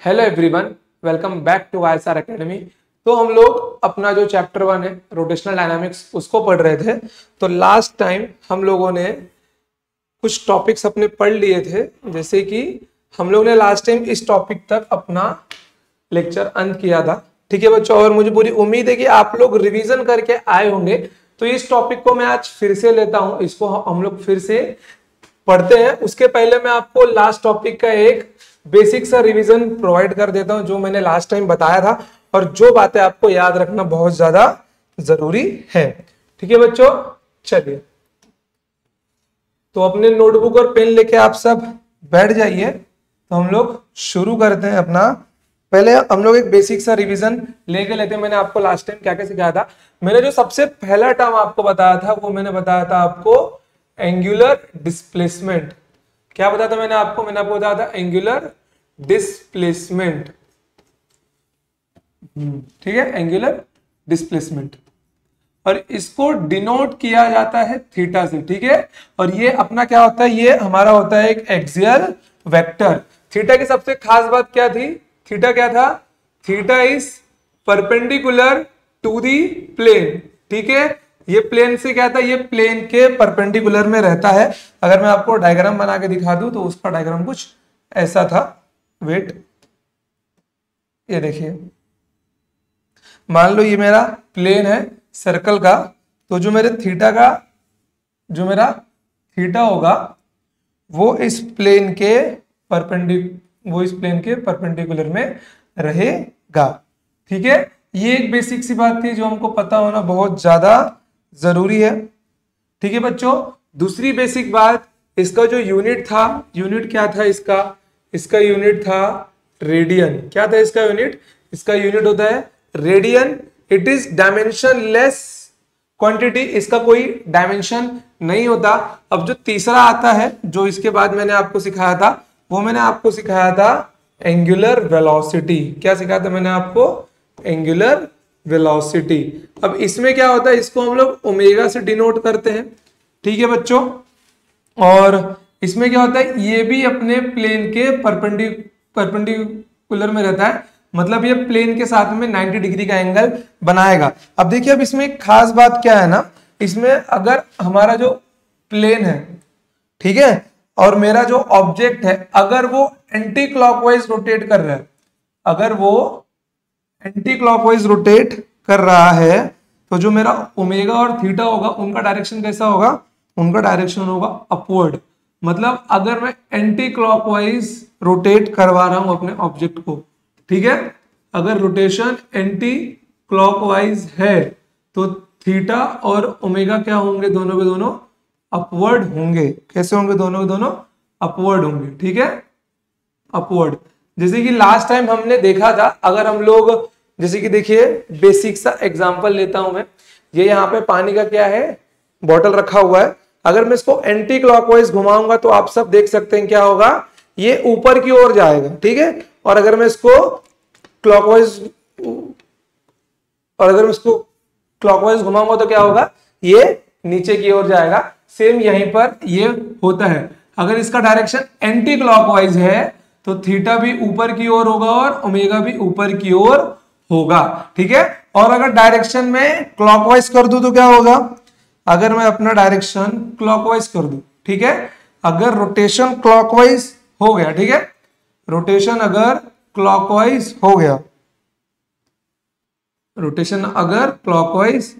Hello everyone, welcome back to ISR academy. तो हम लोग अपना जो चैप्टर 1 है रोटेशनल डायनामिक्स उसको पढ़ रहे थे। तो लास्ट टाइम हम लोगों ने कुछ टॉपिक्स अपने पढ़ लिए थे, जैसे कि हम लोग ने लास्ट टाइम इस टॉपिक तक अपना लेक्चर अंत किया था। ठीक है बच्चों, और मुझे पूरी उम्मीद है कि आप लोग रिवीजन करके आए होंगे। तो इस टॉपिक को मैं आज फिर से लेता हूं, इसको हम लोग फिर से पढ़ते हैं। उसके पहले मैं आपको लास्ट टॉपिक का एक बेसिक सा रिवीजन प्रोवाइड कर देता हूं, जो मैंने लास्ट टाइम बताया था और जो बातें आपको याद रखना बहुत ज्यादा जरूरी है। ठीक है बच्चों, चलिए तो अपने नोटबुक और पेन लेके आप सब बैठ जाइए। तो हम लोग शुरू करते हैं अपना। पहले हम लोग एक बेसिक सा रिवीजन लेके लेते हैं। मैंने आपको लास्ट टाइम क्या क्या सिखाया था। मैंने जो सबसे पहला टर्म आपको बताया था वो मैंने बताया था आपको एंगुलर डिस्प्लेसमेंट। क्या बताया था मैंने आपको बताया था एंगुलर डिस्प्लेसमेंट। ठीक है, एंगुलर डिस्प्लेसमेंट, और इसको डिनोट किया जाता है थीटा से। ठीक है, और ये अपना क्या होता है, ये हमारा होता है एक एक्सियल वेक्टर। थीटा की सबसे खास बात क्या थी, थीटा क्या था, theta is perpendicular to the plane. ठीक है, ये प्लेन से क्या था, ये प्लेन के परपेंडिकुलर में रहता है। अगर मैं आपको डायग्राम बना के दिखा दूं तो उसका डायग्राम कुछ ऐसा था। वेट, ये देखिए, मान लो ये मेरा प्लेन है सर्कल का, तो जो मेरे थीटा का जो मेरा थीटा होगा वो इस प्लेन के परपेंडिकुलर में रहेगा। ठीक है, ये एक बेसिक सी बात थी जो हमको पता होना बहुत ज्यादा जरूरी है। ठीक है बच्चों, दूसरी बेसिक बात, इसका जो यूनिट था, यूनिट क्या था इसका यूनिट था रेडियन। क्या था इसका यूनिट, इसका यूनिट होता है radian. It is dimensionless quantity, इसका कोई डायमेंशन नहीं होता। अब जो तीसरा आता है, जो इसके बाद मैंने आपको सिखाया था, वो मैंने आपको सिखाया था एंगुलर वेलोसिटी। क्या सिखाया था मैंने आपको, एंगुलर वेलोसिटी। अब इसमें क्या होता है, इसको हम लोग ओमेगा से डिनोट करते हैं। ठीक है बच्चों, और इसमें क्या होता है, ये भी अपने प्लेन के परपेंडिकुलर में रहता है, मतलब ये प्लेन के साथ में 90 डिग्री का एंगल बनाएगा। अब देखिए, अब इसमें एक खास बात क्या है ना, इसमें अगर हमारा जो प्लेन है, ठीक है, और मेरा जो ऑब्जेक्ट है, अगर वो एंटी क्लॉकवाइज रोटेट कर रहा है, अगर वो एंटी क्लॉकवाइज रोटेट कर रहा है, तो जो मेरा ओमेगा और थीटा होगा उनका डायरेक्शन कैसा होगा, उनका डायरेक्शन होगा अपवर्ड। मतलब अगर मैं एंटी क्लॉकवाइज रोटेट करवा रहा हूं अपने ऑब्जेक्ट को, ठीक है, अगर रोटेशन एंटी क्लॉकवाइज है तो थीटा और ओमेगा क्या होंगे, दोनों के दोनों अपवर्ड होंगे। कैसे होंगे, दोनों के दोनों अपवर्ड होंगे। ठीक है, अपवर्ड। जैसे कि लास्ट टाइम हमने देखा था, अगर हम लोग जैसे कि देखिए बेसिक सा एग्जांपल लेता हूं मैं। ये यहाँ पे पानी का क्या है, बॉटल रखा हुआ है। अगर मैं इसको एंटी क्लॉकवाइज घुमाऊंगा तो आप सब देख सकते हैं क्या होगा, ये ऊपर की ओर जाएगा। ठीक है, और अगर मैं इसको क्लॉकवाइज घुमाऊंगा तो क्या होगा, ये नीचे की ओर जाएगा। सेम यहीं पर ये होता है। अगर इसका डायरेक्शन एंटी क्लॉकवाइज है तो थीटा भी ऊपर की ओर होगा और ओमेगा भी ऊपर की ओर होगा। ठीक है, और अगर डायरेक्शन में क्लॉकवाइज कर दूं तो क्या होगा, अगर मैं अपना डायरेक्शन क्लॉकवाइज कर दूं, ठीक है, अगर रोटेशन क्लॉकवाइज हो गया, ठीक है, रोटेशन अगर क्लॉकवाइज हो गया, रोटेशन अगर क्लॉकवाइज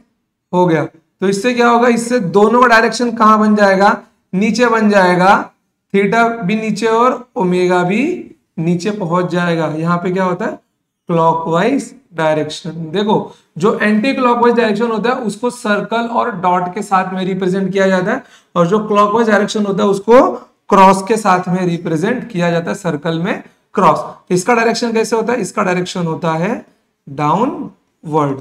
हो गया तो इससे क्या होगा, इससे दोनों का डायरेक्शन कहां बन जाएगा, नीचे बन जाएगा। थीटा भी नीचे और ओमेगा भी नीचे पहुंच जाएगा। यहां पे क्या होता है, क्लॉकवाइज डायरेक्शन। देखो, जो एंटी क्लॉकवाइज डायरेक्शन होता है उसको सर्कल और डॉट के साथ में रिप्रेजेंट किया जाता है, और जो क्लॉकवाइज डायरेक्शन होता है उसको क्रॉस के साथ में रिप्रेजेंट किया जाता है, सर्कल में क्रॉस। इसका डायरेक्शन कैसे होता है, इसका डायरेक्शन होता है डाउनवर्ड।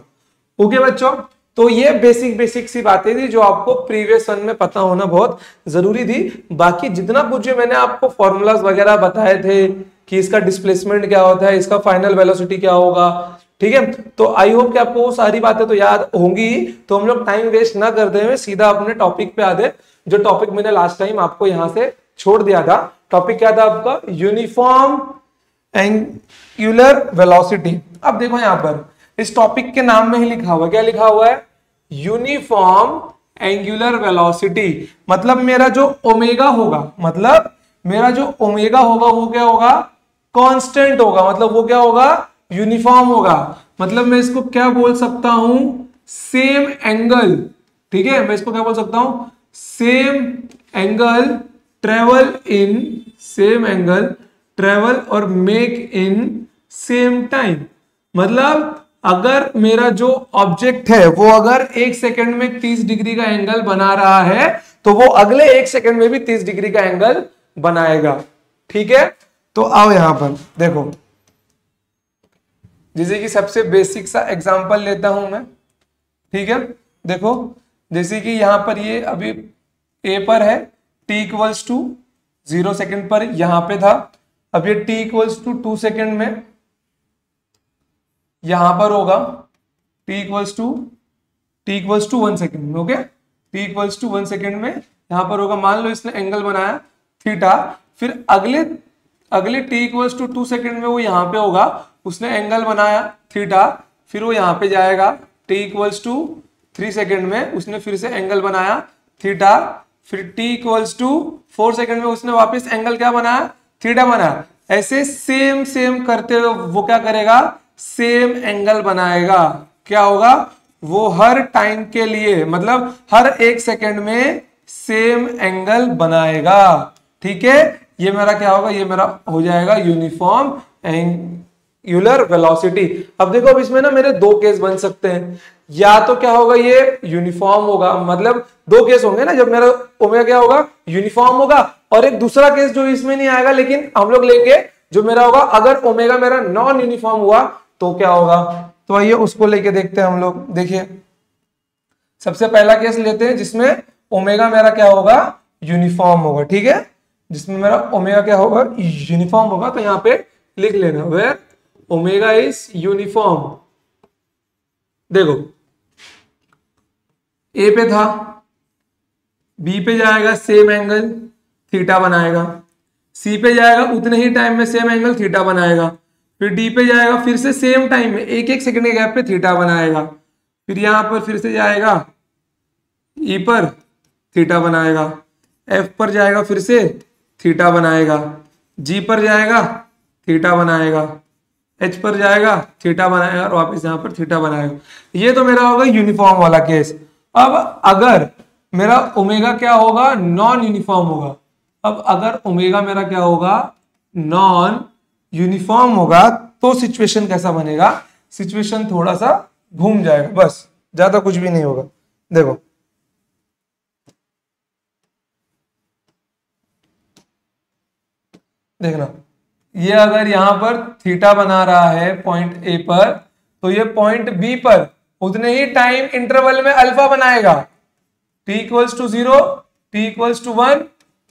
ओके बच्चों, तो ये बेसिक सी बातें थी जो आपको प्रीवियस वन में पता होना बहुत जरूरी थी। बाकी जितना कुछ मैंने आपको फॉर्मूलाज वगैरह बताए थे कि इसका डिस्प्लेसमेंट क्या होता है, इसका फाइनल वेलोसिटी क्या होगा, ठीक है, तो आई होप कि आपको वो सारी बातें तो याद होंगी। तो हम लोग टाइम वेस्ट ना करते हुए सीधा अपने टॉपिक पे आते, जो टॉपिक मैंने लास्ट टाइम आपको यहां से छोड़ दिया था। टॉपिक क्या था आपका, यूनिफॉर्म एंगुलर वेलोसिटी। अब देखो यहां पर इस टॉपिक के नाम में ही लिखा हुआ, क्या लिखा हुआ है? Uniform angular velocity. मतलब मेरा जो ओमेगा होगा, मतलब मेरा जो ओमेगा होगा वो क्या होगा? कांस्टेंट होगा। मतलब वो क्या होगा? यूनिफॉर्म होगा। मतलब मैं इसको क्या बोल सकता हूं? Same angle. ठीक है, मैं इसको क्या बोल सकता हूं? Same angle travel in, same angle travel और मेक इन सेम टाइम। मतलब अगर मेरा जो ऑब्जेक्ट है वो अगर 1 सेकंड में 30 डिग्री का एंगल बना रहा है तो वो अगले 1 सेकंड में भी 30 डिग्री का एंगल बनाएगा। ठीक है, तो आओ यहां पर देखो, जैसे कि सबसे बेसिक सा एग्जांपल लेता हूं मैं। ठीक है, देखो जैसे कि यहां पर ये अभी ए पर है, t इक्वल्स टू 0 सेकेंड पर यहां पे था। अब ये t इक्वल्स टू 2 सेकेंड में यहां पर होगा, t इक्वल्स टू 1 सेकेंड में। Okay, t equals to 1 second में यहां पर होगा। मान लो इसने एंगल बनाया थीटा, फिर अगले t इक्वल्स टू 2 सेकेंड में वो यहां पे होगा, उसने एंगल बनाया थीटा, फिर वो यहां पे जाएगा। t इक्वल्स टू 3 सेकेंड में उसने फिर से एंगल बनाया थीटा, फिर t इक्वल्स टू 4 सेकेंड में उसने वापस एंगल क्या बनाया? थीटा बनाया। ऐसे सेम सेम करते हुए वो क्या करेगा? सेम एंगल बनाएगा। क्या होगा? वो हर टाइम के लिए, मतलब हर 1 सेकेंड में सेम एंगल बनाएगा। ठीक है, ये मेरा क्या होगा? ये मेरा हो जाएगा यूनिफॉर्म एंगुलर वेलोसिटी। अब देखो, अब इसमें ना मेरे दो केस बन सकते हैं। या तो क्या होगा? ये यूनिफॉर्म होगा, मतलब दो केस होंगे ना, जब मेरा ओमेगा क्या होगा? यूनिफॉर्म होगा। और एक दूसरा केस जो इसमें नहीं आएगा, लेकिन हम लोग लेंगे, जो मेरा होगा अगर ओमेगा मेरा नॉन यूनिफॉर्म हुआ तो क्या होगा। तो आइए उसको लेके देखते हैं हम लोग। देखिए, सबसे पहला केस लेते हैं जिसमें ओमेगा मेरा क्या होगा? यूनिफॉर्म होगा। ठीक है, जिसमें मेरा ओमेगा क्या होगा? यूनिफॉर्म होगा। तो यहां पे लिख लेना, वेयर ओमेगा इज यूनिफॉर्म। देखो, ए पे था, बी पे जाएगा सेम एंगल थीटा बनाएगा, सी पे जाएगा उतने ही टाइम में सेम एंगल थीटा बनाएगा, फिर डी पे जाएगा फिर से सेम टाइम में 1-1 सेकंड के गैप पे थीटा बनाएगा, फिर यहां पर फिर से जाएगा ई पर थीटा बनाएगा, एफ पर जाएगा फिर से थीटा बनाएगा, जी पर जाएगा थीटा बनाएगा, एच पर जाएगा थीटा बनाएगा और वापस यहां पर थीटा बनाएगा। ये तो मेरा होगा यूनिफॉर्म वाला केस। अब अगर मेरा ओमेगा क्या होगा? नॉन यूनिफॉर्म होगा। अब अगर ओमेगा मेरा क्या होगा? नॉन यूनिफॉर्म होगा तो सिचुएशन कैसा बनेगा? सिचुएशन थोड़ा सा घूम जाएगा, बस ज्यादा कुछ भी नहीं होगा। देखो, देखना, ये अगर यहां पर थीटा बना रहा है पॉइंट ए पर, तो ये पॉइंट बी पर उतने ही टाइम इंटरवल में अल्फा बनाएगा। t equals to 0, t equals to 1,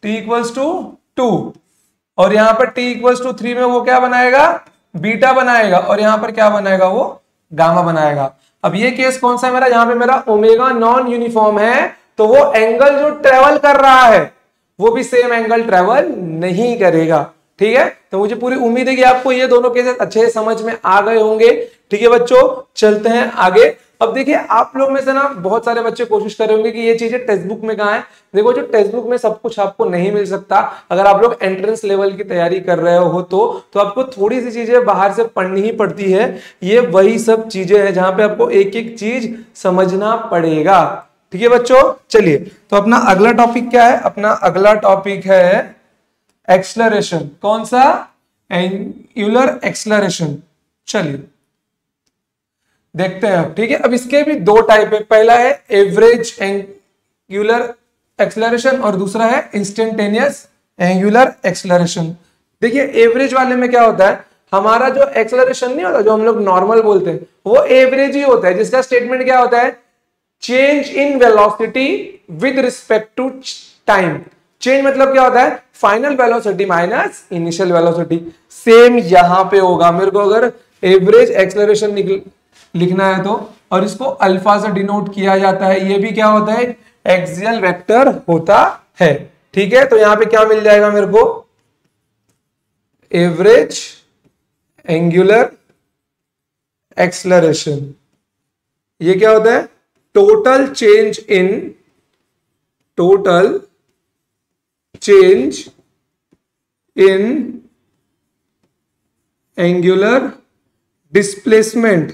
t equals to 2, और यहां पर t इक्वल्स टू 3 में वो क्या बनाएगा? बीटा बनाएगा, और यहां पर क्या बनाएगा? वो गामा बनाएगा। अब ये केस कौन सा है मेरा? यहां पे मेरा ओमेगा नॉन यूनिफॉर्म है, तो वो एंगल जो ट्रेवल कर रहा है वो भी सेम एंगल ट्रेवल नहीं करेगा। ठीक है, तो मुझे पूरी उम्मीद है कि आपको ये दोनों केसेस अच्छे से समझ में आ गए होंगे। ठीक है बच्चों, चलते हैं आगे। अब देखिए, आप लोग में से ना बहुत सारे बच्चे कोशिश कर रहे होंगे कि ये चीजें टेक्स्ट बुक में कहां है। देखो, जो टेक्स्ट बुक में सब कुछ आपको नहीं मिल सकता। अगर आप लोग एंट्रेंस लेवल की तैयारी कर रहे हो तो आपको थोड़ी सी चीजें बाहर से पढ़नी ही पड़ती है। ये वही सब चीजें हैं जहां पे आपको एक एक चीज समझना पड़ेगा। ठीक है बच्चों, चलिए, तो अपना अगला टॉपिक क्या है? अपना अगला टॉपिक है एक्सलरेशन। कौन सा? Angular acceleration. चलिए देखते हैं अब। ठीक है, अब इसके भी दो टाइप है। पहला है एवरेज एंगुलर एक्सलरेशन और दूसरा है इंस्टेंटेनियस एंगुलर एक्सलरेशन। देखिए, एवरेज वाले में क्या होता है? हमारा जो एक्सलरेशन नहीं होता, जो हम लोग नॉर्मल बोलते हैं, वो एवरेज ही होता है, जिसका स्टेटमेंट क्या होता है? Change in velocity with respect to time. Change मतलब क्या होता है? Final velocity minus initial velocity. Same यहां पे होगा। मेरे को अगर एवरेज एक्सलरेशन लिखना है तो, और इसको अल्फा से डिनोट किया जाता है। ये भी क्या होता है? एक्सियल वेक्टर होता है। ठीक है, तो यहां पे क्या मिल जाएगा मेरे को? Average angular acceleration. ये क्या होता है? Total change in angular displacement,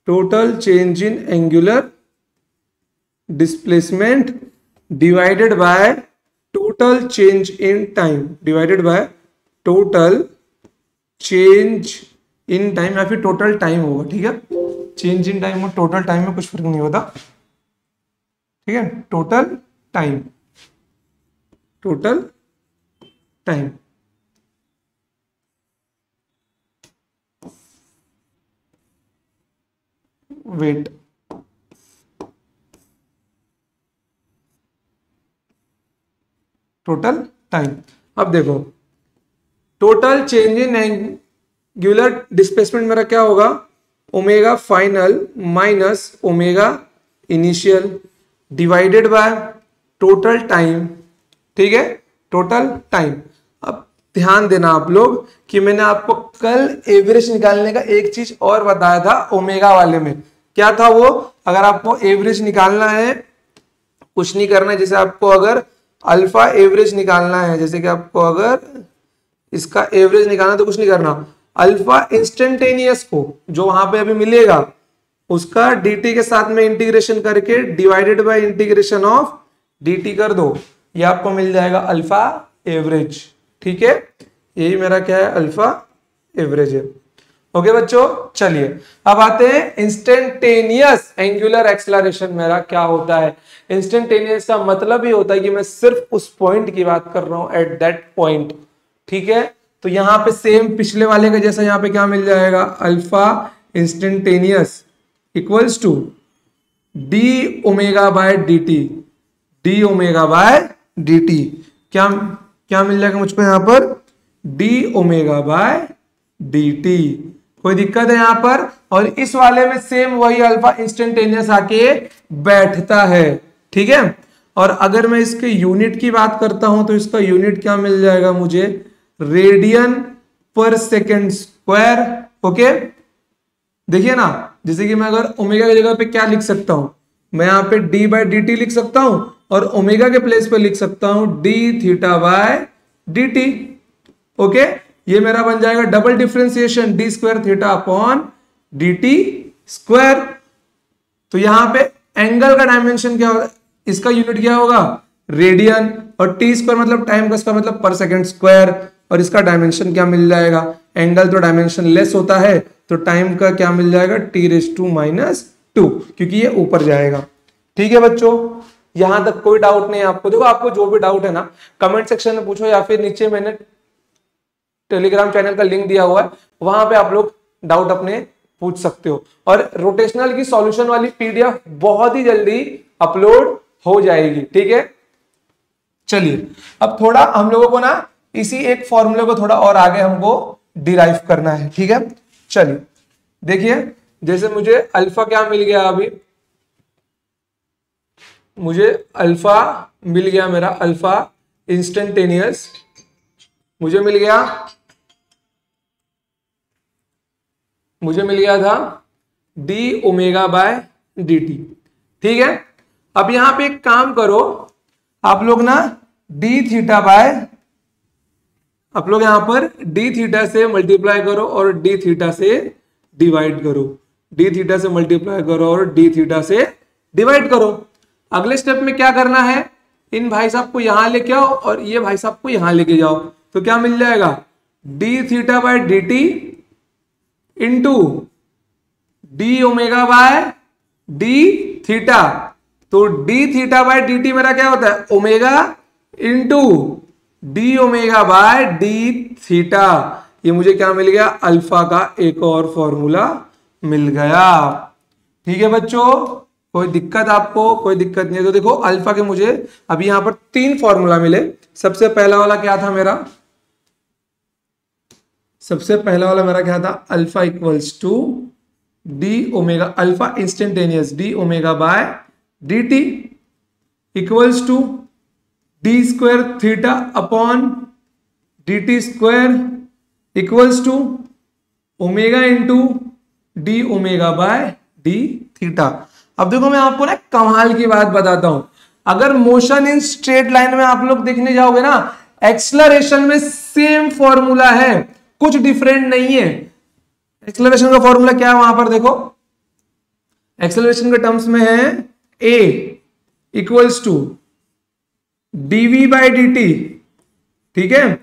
total change in angular displacement divided by total change in time, divided by total change in time, या फिर टोटल टाइम होगा। ठीक है, चेंज इन टाइम और टोटल टाइम में कुछ फर्क नहीं होता। ठीक है, total time, total time. Wait, total time. अब देखो, total change in angular displacement मेरा क्या होगा? Omega final minus omega initial divided by total time. ठीक है, टोटल टाइम। अब ध्यान देना आप लोग कि मैंने आपको कल एवरेज निकालने का एक चीज और बताया था ओमेगा वाले में। क्या था वो? अगर आपको एवरेज निकालना है, कुछ नहीं करना है। जैसे आपको अगर अल्फा एवरेज निकालना है, जैसे कि आपको अगर इसका एवरेज निकालना तो कुछ नहीं करना, अल्फा इंस्टेंटेनियस को जो वहां पे अभी मिलेगा उसका dt के साथ में इंटीग्रेशन करके divided by integration of dt कर दो, ये आपको मिल जाएगा अल्फा एवरेज। ठीक है, यही मेरा क्या है? अल्फा एवरेज है। ओके बच्चों, चलिए अब आते हैं इंस्टेंटेनियस एंगुलर एक्सेलरेशन मेरा क्या होता है। इंस्टेंटेनियस का मतलब ही होता है कि मैं सिर्फ उस पॉइंट की बात कर रहा हूं, एट दैट पॉइंट। ठीक है, तो यहां पे सेम पिछले वाले का जैसा यहां पे क्या मिल जाएगा? Alpha instantaneous equals to d omega by d t, d omega by d t. क्या क्या मिल जाएगा मुझको यहां पर? D omega by d t. कोई दिक्कत है यहां पर? और इस वाले में सेम वही अल्फा इंस्टेंटेनियस आके बैठता है। ठीक है, और अगर मैं इसके यूनिट की बात करता हूं तो इसका यूनिट क्या मिल जाएगा मुझे? रेडियन पर सेकेंड स्क्वायर। ओके, देखिए ना, जैसे कि मैं अगर ओमेगा की जगह पे क्या लिख सकता हूं, मैं यहां पे डी बाय डी टी लिख सकता हूं, और ओमेगा के प्लेस पे लिख सकता हूं D theta by d T. Okay, ये मेरा बन जाएगा double differentiation D square theta upon d t square. तो यहां पे एंगल का डायमेंशन क्या होगा? इसका यूनिट क्या होगा? रेडियन, और टी स्क्वायर मतलब टाइम का स्क्वायर मतलब पर सेकेंड स्क्वायर, और इसका डायमेंशन क्या मिल जाएगा? एंगल तो डायमेंशन लेस होता है, तो टाइम का क्या मिल जाएगा? T raise to minus two, क्योंकि ये ऊपर जाएगा। ठीक है बच्चों, यहां तक कोई डाउट नहीं है आपको? देखो, आपको जो भी डाउट है ना कमेंट सेक्शन में पूछो, या फिर नीचे मैंने टेलीग्राम चैनल का लिंक दिया हुआ है, वहां पे आप लोग डाउट अपने पूछ सकते हो। और रोटेशनल की सॉल्यूशन वाली पीडीएफ बहुत ही जल्दी अपलोड हो जाएगी। ठीक है, चलिए अब थोड़ा हम लोगों को ना इसी एक फॉर्मूले को थोड़ा और आगे हमको डिराइव करना है। ठीक है, चलिए देखिए, जैसे मुझे अल्फा क्या मिल गया? अभी मुझे अल्फा मिल गया, मेरा अल्फा इंस्टेंटेनियस मुझे मिल गया था D omega by d t. ठीक है, अब यहां पे एक काम करो आप लोग ना, डी थीटा बाय, आप लोग यहां पर डी थीटा से मल्टीप्लाई करो और डी थीटा से डिवाइड करो, डी थीटा से मल्टीप्लाई करो और डी थीटा से डिवाइड करो। अगले स्टेप में क्या करना है? इन भाई साहब को यहां लेके आओ और ये भाई साहब को यहां लेके जाओ, तो क्या मिल जाएगा? D theta by d t into d omega by d theta. तो d theta by d t मेरा क्या होता है? Omega into d omega by d theta. ये मुझे क्या मिल गया? अल्फा का एक और फॉर्मूला मिल गया। ठीक है बच्चों, कोई दिक्कत आपको? कोई दिक्कत नहीं है। तो देखो, अल्फा के मुझे अभी यहां पर 3 फॉर्मूला मिले। सबसे पहला वाला क्या था मेरा? सबसे पहला वाला मेरा क्या था? Alpha equals to d omega, alpha instantaneous d omega by d t equals to d square theta upon d t square equals to omega into d omega by d theta. अब देखो मैं आपको ना कमाल की बात बताता हूं, अगर मोशन इन स्ट्रेट लाइन में आप लोग देखने जाओगे ना, एक्सलरेशन में सेम फॉर्मूला है, कुछ डिफरेंट नहीं है। एक्सलरेशन का फॉर्मूला क्या है वहां पर देखो, एक्सलरेशन के टर्म्स में है a equals to dv by d t, ठीक है,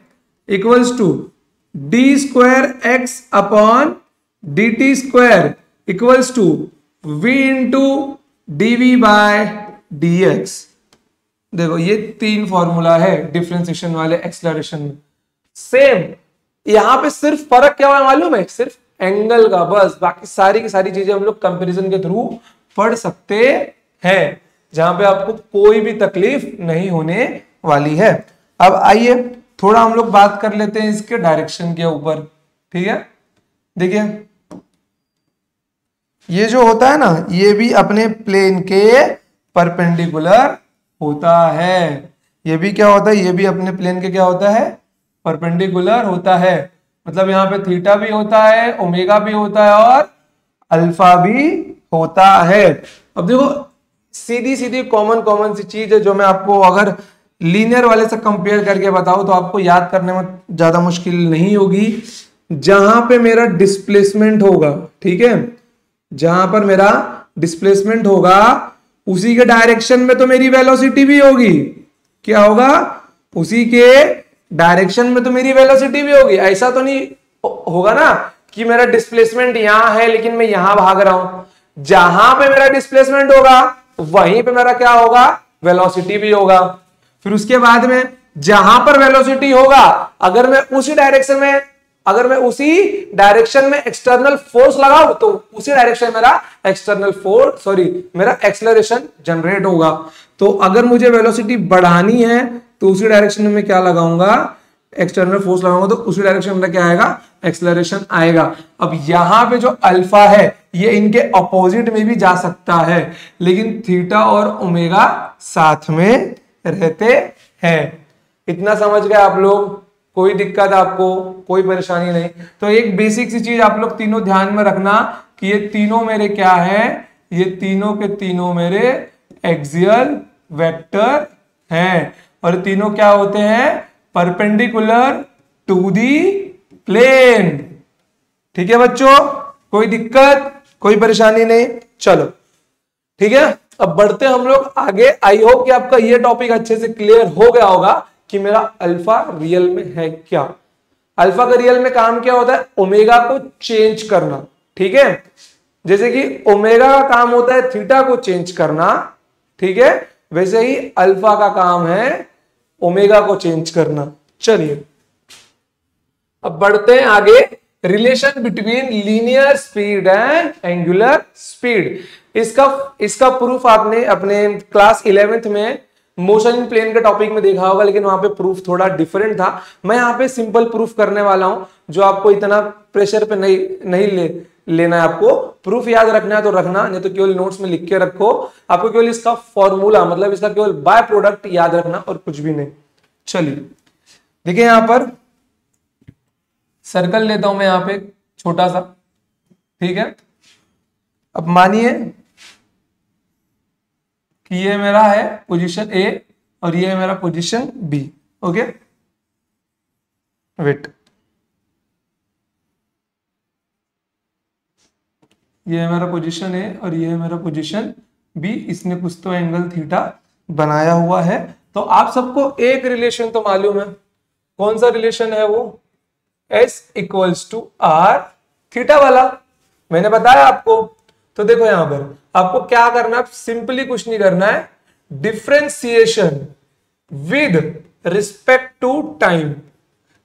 equals to d square x upon d t square equals to v into d v by d x. देखो ये तीन फॉर्मूला है डिफरेंशिएशन वाले एक्सलरेशन में, सेम। यहां पे सिर्फ फर्क क्या हुआ मालूम है, सिर्फ एंगल का, बस। बाकी सारी की सारी चीजें हम लोग कंपैरिजन के थ्रू पढ़ सकते हैं, जहां पे आपको कोई भी तकलीफ नहीं होने वाली है। अब आइए थोड़ा हम लोग बात कर लेते हैं इसके डायरेक्शन के ऊपर, ठीक है। देखिए ये जो होता है ना, ये भी अपने प्लेन के परपेंडिकुलर होता है। ये भी क्या होता है, ये भी अपने प्लेन के क्या होता है, परपेंडिकुलर होता है। मतलब यहाँ पे थीटा भी होता है, ओमेगा भी होता है और अल्फा भी होता है। अब देखो सीधी सीधी कॉमन सी चीज है, जो मैं आपको अगर लीनियर वाले से कंपेयर करके बताऊं तो आपको याद करने में ज्यादा मुश्किल नहीं होगी। जहां पे मेरा डिस्प्लेसमेंट होगा, ठीक है, जहां पर मेरा डिस्प्लेसमेंट होगा उसी के डायरेक्शन में तो मेरी वेलोसिटी भी होगी। क्या होगा, उसी के डायरेक्शन में तो मेरी वेलोसिटी भी होगी। ऐसा तो नहीं होगा ना कि मेरा डिस्प्लेसमेंट यहां है लेकिन मैं यहां भाग रहा हूं। जहां पे मेरा डिस्प्लेसमेंट होगा वहीं पे मेरा क्या होगा, वेलोसिटी भी होगा। फिर उसके बाद में जहां पर वेलोसिटी होगा, अगर मैं उसी डायरेक्शन में एक्सटर्नल फोर्स लगाऊं तो उसी डायरेक्शन मेरा एक्सलरेशन जनरेट होगा। तो अगर मुझे वेलोसिटी बढ़ानी है तो उसी डायरेक्शन में क्या लगाऊंगा, एक्सटर्नल फोर्स लगाऊंगा, तो उसी डायरेक्शन में क्या आएगा, एक्सलरेशन आएगा। अब यहां पे जो अल्फा है ये इनके अपोजिट में भी जा सकता है, लेकिन थीटा और ओमेगा साथ में रहते हैं। इतना समझ गए आप लोग, कोई दिक्कत आपको, कोई परेशानी नहीं। तो एक बेसिक सी चीज आप लोग तीनों ध्यान में रखना कि ये तीनों मेरे क्या है, ये तीनों के तीनों मेरे एक्सियल वेक्टर हैं, और तीनों क्या होते हैं, परपेंडिकुलर टू दी प्लेन। ठीक है बच्चों, कोई दिक्कत, कोई परेशानी नहीं। चलो ठीक है, अब बढ़ते हम लोग आगे। आई होप कि आपका ये टॉपिक अच्छे से क्लियर हो गया होगा कि मेरा अल्फा रियल में है क्या। अल्फा का रियल में काम क्या होता है, ओमेगा को चेंज करना। ठीक है, जैसे कि ओमेगा का काम होता है थीटा को चेंज करना, ठीक है, वैसे ही अल्फा का काम है ओमेगा को चेंज करना। चलिए अब बढ़ते हैं आगे। Relation between linear speed and angular speed, इसका प्रूफ आपने अपने क्लास 11th में मोशन इन प्लेन के टॉपिक में देखा होगा, लेकिन वहां पे प्रूफ थोड़ा डिफरेंट था। मैं यहाँ पे सिंपल प्रूफ करने वाला हूं, जो आपको इतना प्रेशर पे नहीं लेना है। आपको प्रूफ याद रखना है तो रखना, नहीं तो केवल नोट्स में लिख के रखो। आपको केवल इसका फॉर्मूला, मतलब इसका केवल बाय प्रोडक्ट याद रखना और कुछ भी नहीं। चलिए देखिए, यहां पर सर्कल लेता हूं मैं यहां पे छोटा सा, ठीक है। अब मानिए कि ये मेरा है पोजीशन ए और ये है मेरा पोजीशन बी। ओके, वेट, ये है मेरा पोजीशन ए और ये है मेरा पोजीशन बी। इसने कुछ तो एंगल थीटा बनाया हुआ है। तो आप सबको एक रिलेशन तो मालूम है, कौन सा रिलेशन है वो, S equals to r theta वाला, मैंने बताया आपको। तो देखो यहां पर आपको क्या करना है, सिंपली कुछ नहीं करना है, differentiation with respect to time,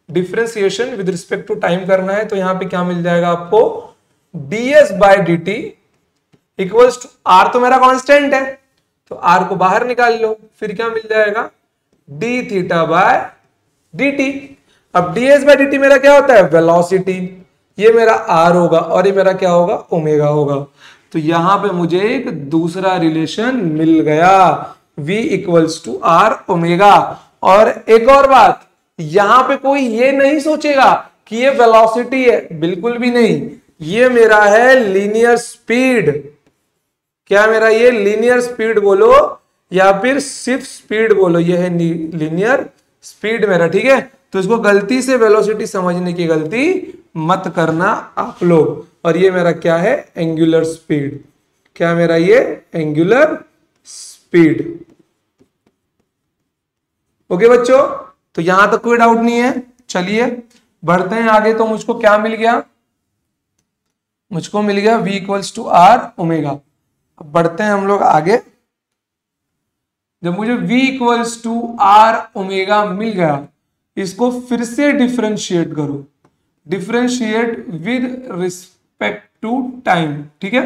differentiation with respect to time करना है। तो यहां पे क्या मिल जाएगा आपको, ds by d t equals to r, तो मेरा कांस्टेंट है तो आर को बाहर निकाल लो, फिर क्या मिल जाएगा, d theta by d T. अब ds बाय डी टी मेरा क्या होता है, वेलोसिटी, ये मेरा r होगा और ये मेरा क्या होगा, ओमेगा होगा। तो यहां पे मुझे एक दूसरा रिलेशन मिल गया, v equals to r omega. और एक और बात, यहां पे कोई ये नहीं सोचेगा कि ये वेलोसिटी है, बिल्कुल भी नहीं, ये मेरा है लीनियर स्पीड। क्या मेरा ये लीनियर स्पीड बोलो या फिर सिर्फ स्पीड बोलो, ये है लीनियर स्पीड मेरा, ठीक है। तो इसको गलती से वेलोसिटी समझने की गलती मत करना आप लोग। और ये मेरा क्या है, एंगुलर स्पीड। क्या मेरा ये एंगुलर स्पीड। ओके बच्चों, तो यहां तक कोई डाउट नहीं है। चलिए बढ़ते हैं आगे। तो मुझको क्या मिल गया, मुझको मिल गया v equals to r omega. अब बढ़ते हैं हम लोग आगे। जब मुझे v equals to r omega मिल गया, इसको फिर से डिफरेंशिएट करो, differentiate with respect to time, ठीक है।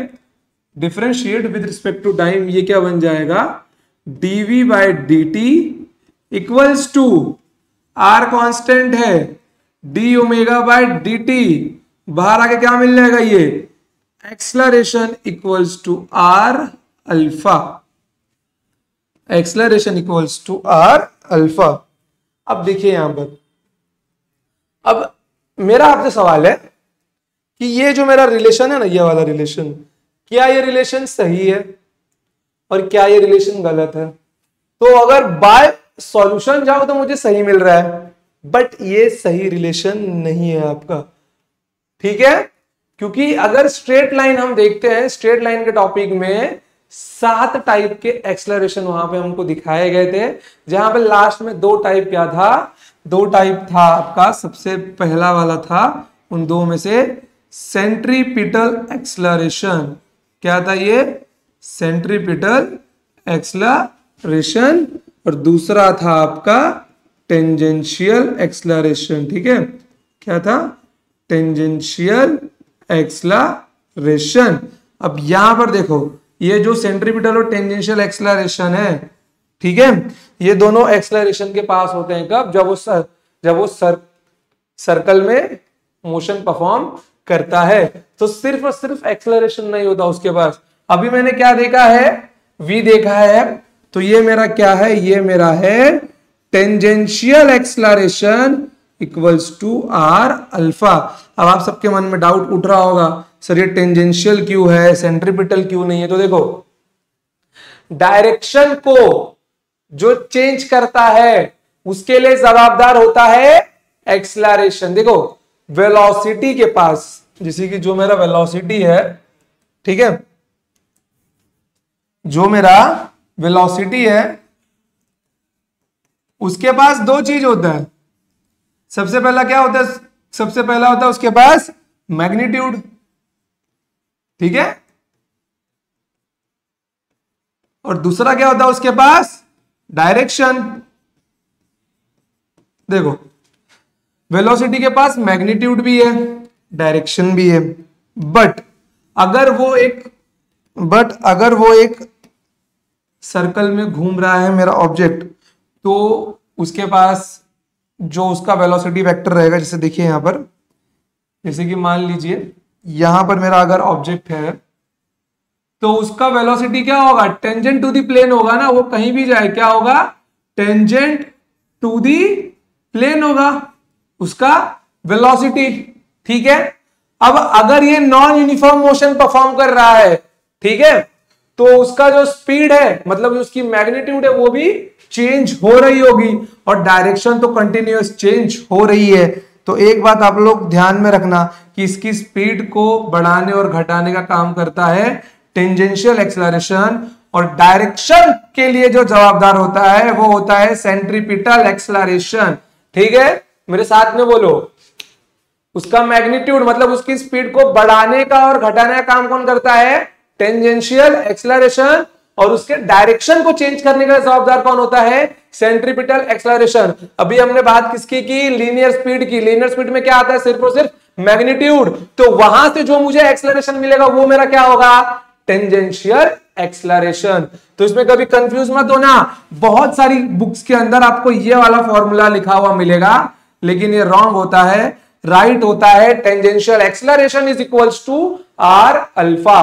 Differentiate with respect to time, ये क्या बन जाएगा, dv by d t equals to r constant है, d omega by d t, बाहर आके क्या मिल जाएगा, ये acceleration equals to r alpha, acceleration equals to r alpha. अब देखिए यहां पर, अब मेरा आपसे सवाल है कि ये जो मेरा रिलेशन है ना, ये वाला रिलेशन, क्या ये रिलेशन सही है और क्या ये रिलेशन गलत है। तो अगर बाय सॉल्यूशन जाओ तो मुझे सही मिल रहा है, बट ये सही रिलेशन नहीं है आपका, ठीक है। क्योंकि अगर स्ट्रेट लाइन हम देखते हैं, स्ट्रेट लाइन के टॉपिक में 7 टाइप के एक्सलरेशन वहां पे हमको दिखाए गए थे, जहां पे लास्ट में 2 टाइप क्या था, 2 टाइप था आपका। सबसे पहला वाला था उन 2 में से सेंट्रीपिटल एक्सलरेशन। क्या था ये, सेंट्रीपिटल एक्सलरेशन। और दूसरा था आपका टेंजेंशियल एक्सलरेशन, ठीक है। क्या था, टेंजेंशियल एक्सलरेशन। अब यहां पर देखो, ये जो सेंट्रीपिटल और टेंजेंशियल एक्सलरेशन है, ठीक है, ये दोनों एक्सलरेशन के पास होते हैं कब, जब वो सर्कल में मोशन परफॉर्म करता है। तो सिर्फ और सिर्फ एक्सलरेशन नहीं होता उसके पास। अभी मैंने क्या देखा है, v देखा है, तो ये मेरा क्या है, ये मेरा है tangential acceleration equals to r alpha. अब आप सबके मन में डाउट उठ रहा होगा, सर ये टेंजेंशियल क्यों है, सेंट्रीपिटल क्यों नहीं है। तो देखो, डायरेक्शन को जो चेंज करता है उसके लिए जवाबदार होता है एक्सलरेशन। देखो वेलोसिटी के पास, जैसे कि जो मेरा वेलोसिटी है, ठीक है, जो मेरा वेलोसिटी है उसके पास 2 चीज होता है। सबसे पहला क्या होता है, सबसे पहला होता है उसके पास मैग्नीट्यूड, ठीक है, और दूसरा क्या होता है उसके पास, डायरेक्शन। देखो वेलोसिटी के पास मैग्नीट्यूड भी है, डायरेक्शन भी है, बट अगर वो एक सर्कल में घूम रहा है मेरा ऑब्जेक्ट, तो उसके पास जो उसका वेलोसिटी वेक्टर रहेगा, जैसे देखिए यहां पर, जैसे कि मान लीजिए यहां पर मेरा अगर ऑब्जेक्ट है, तो उसका वेलोसिटी क्या होगा, टेंजेंट टू दी प्लेन होगा ना, वो कहीं भी जाए क्या होगा, टेंजेंट टू दी प्लेन होगा उसका वेलोसिटी, ठीक है। अब अगर ये नॉन यूनिफॉर्म मोशन परफॉर्म कर रहा है, ठीक है, तो उसका जो स्पीड है, मतलब उसकी मैग्नीट्यूड है, वो भी चेंज हो रही होगी, और डायरेक्शन तो कंटिन्यूअस चेंज हो रही है। तो एक बात आप लोग ध्यान में रखना कि इसकी स्पीड को बढ़ाने और घटाने का काम करता है टेंजेंशियल एक्सलरेशन, और डायरेक्शन के लिए जो जवाबदार होता है वो होता है सेंट्रीपिटल एक्सलरेशन, ठीक है। मेरे साथ में बोलो, उसका मैग्नीट्यूड मतलब उसकी स्पीड को बढ़ाने का और घटाने का काम कौन करता है, टेंजेंशियल एक्सलरेशन, और उसके डायरेक्शन को चेंज करने का जवाबदार कौन होता है, सेंट्रीपिटल एक्सलरेशन। अभी हमने बात किसकी की, लीनियर स्पीड की। लीनियर स्पीड में क्या आता है, सिर्फ और सिर्फ मैग्नीट्यूड। तो वहां से जो मुझे एक्सलरेशन मिलेगा वो मेरा क्या होगा, टेंजेंशियल एक्सलरेशन। तो इसमें कभी कंफ्यूज मत होना, बहुत सारी बुक्स के अंदर आपको ये वाला फॉर्मूला लिखा हुआ मिलेगा, लेकिन ये रॉन्ग होता है। राइट होता है tangential acceleration is equals to r alpha,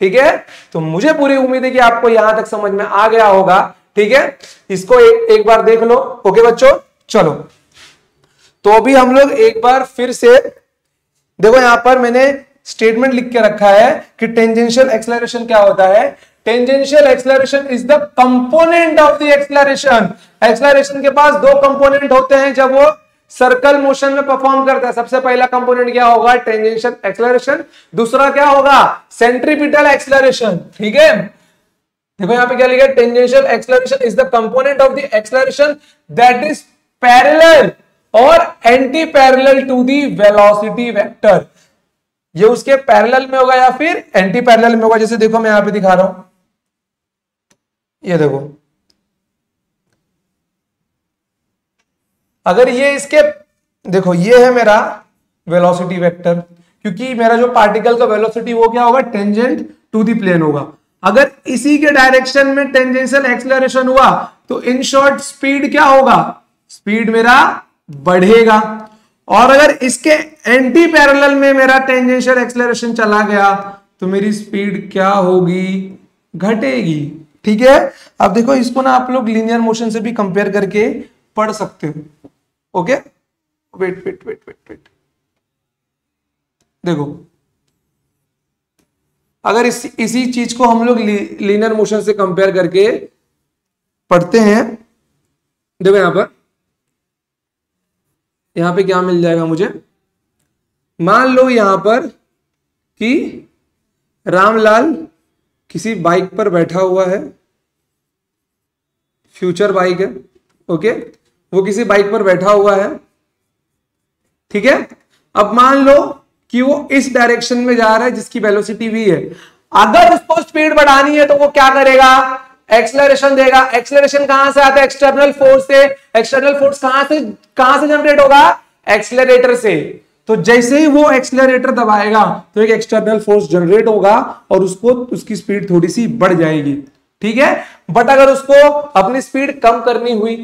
ठीक है। तो मुझे पूरी उम्मीद है कि आपको यहां तक समझ में आ गया होगा, ठीक है। इसको एक बार देख लो, ओके बच्चों। चलो तो अभी हम लोग एक बार फिर से देखो, यहां पर मैंने स्टेटमेंट लिख के रखा है कि टेंजेंशियल एक्सेलरेशन क्या होता है। Tangential acceleration is the component of the acceleration. Acceleration के पास दो कंपोनेंट होते हैं जब वो सर्कल मोशन में परफॉर्म करता है। सबसे पहला कंपोनेंट क्या होगा, टेंजेंशियल एक्सेलरेशन। दूसरा क्या होगा, सेंट्रीपिटल एक्सेलरेशन। ठीक है, देखो यहां पे क्या लिखा है, tangential acceleration is the component of the acceleration that is parallel और anti parallel to the velocity vector. ये उसके पैरेलल में होगा या फिर एंटी पैरेलल में होगा। जैसे देखो मैं यहां पे दिखा रहा हूं, ये देखो, अगर ये इसके, देखो ये है मेरा वेलोसिटी वेक्टर, क्योंकि मेरा जो पार्टिकल का वेलोसिटी वो क्या होगा, टेंजेंट टू द प्लेन होगा। अगर इसी के डायरेक्शन में टेंजेंशियल एक्सेलरेशन हुआ तो इन शॉर्ट स्पीड क्या होगा, स्पीड मेरा बढ़ेगा। और अगर इसके एंटी पैरेलल में मेरा टेंजेंशियल एक्सेलरेशन चला गया तो मेरी स्पीड क्या होगी, घटेगी। ठीक है, अब देखो इसको ना आप लोग लीनियर मोशन से भी कंपेयर करके पढ़ सकते हो। Okay, wait wait wait wait wait, देखो अगर इसी चीज को हम लोग लीनियर मोशन से कंपेयर करके पढ़ते हैं, देखो यहां पे क्या मिल जाएगा मुझे। मान लो यहां पर कि रामलाल किसी बाइक पर बैठा हुआ है, फ्यूचर बाइक है। ओके, वो किसी बाइक पर बैठा हुआ है। ठीक है, अब मान लो कि वो इस डायरेक्शन में जा रहा है जिसकी वेलोसिटी v है। अगर उसको स्पीड बढ़ानी है तो वो क्या करेगा, एक्सेलरेशन देगा। एक्सेलरेशन कहां से आता है, एक्सटर्नल फोर्स से। एक्सटर्नल फोर्स कहां से जनरेट होगा, एक्सेलरेटर से। तो जैसे ही वो एक्सेलरेटर दबाएगा तो एक एक्सटर्नल फोर्स जनरेट होगा और उसकी स्पीड थोड़ी सी बढ़ जाएगी। ठीक है, बट अगर उसको अपनी स्पीड कम करनी हुई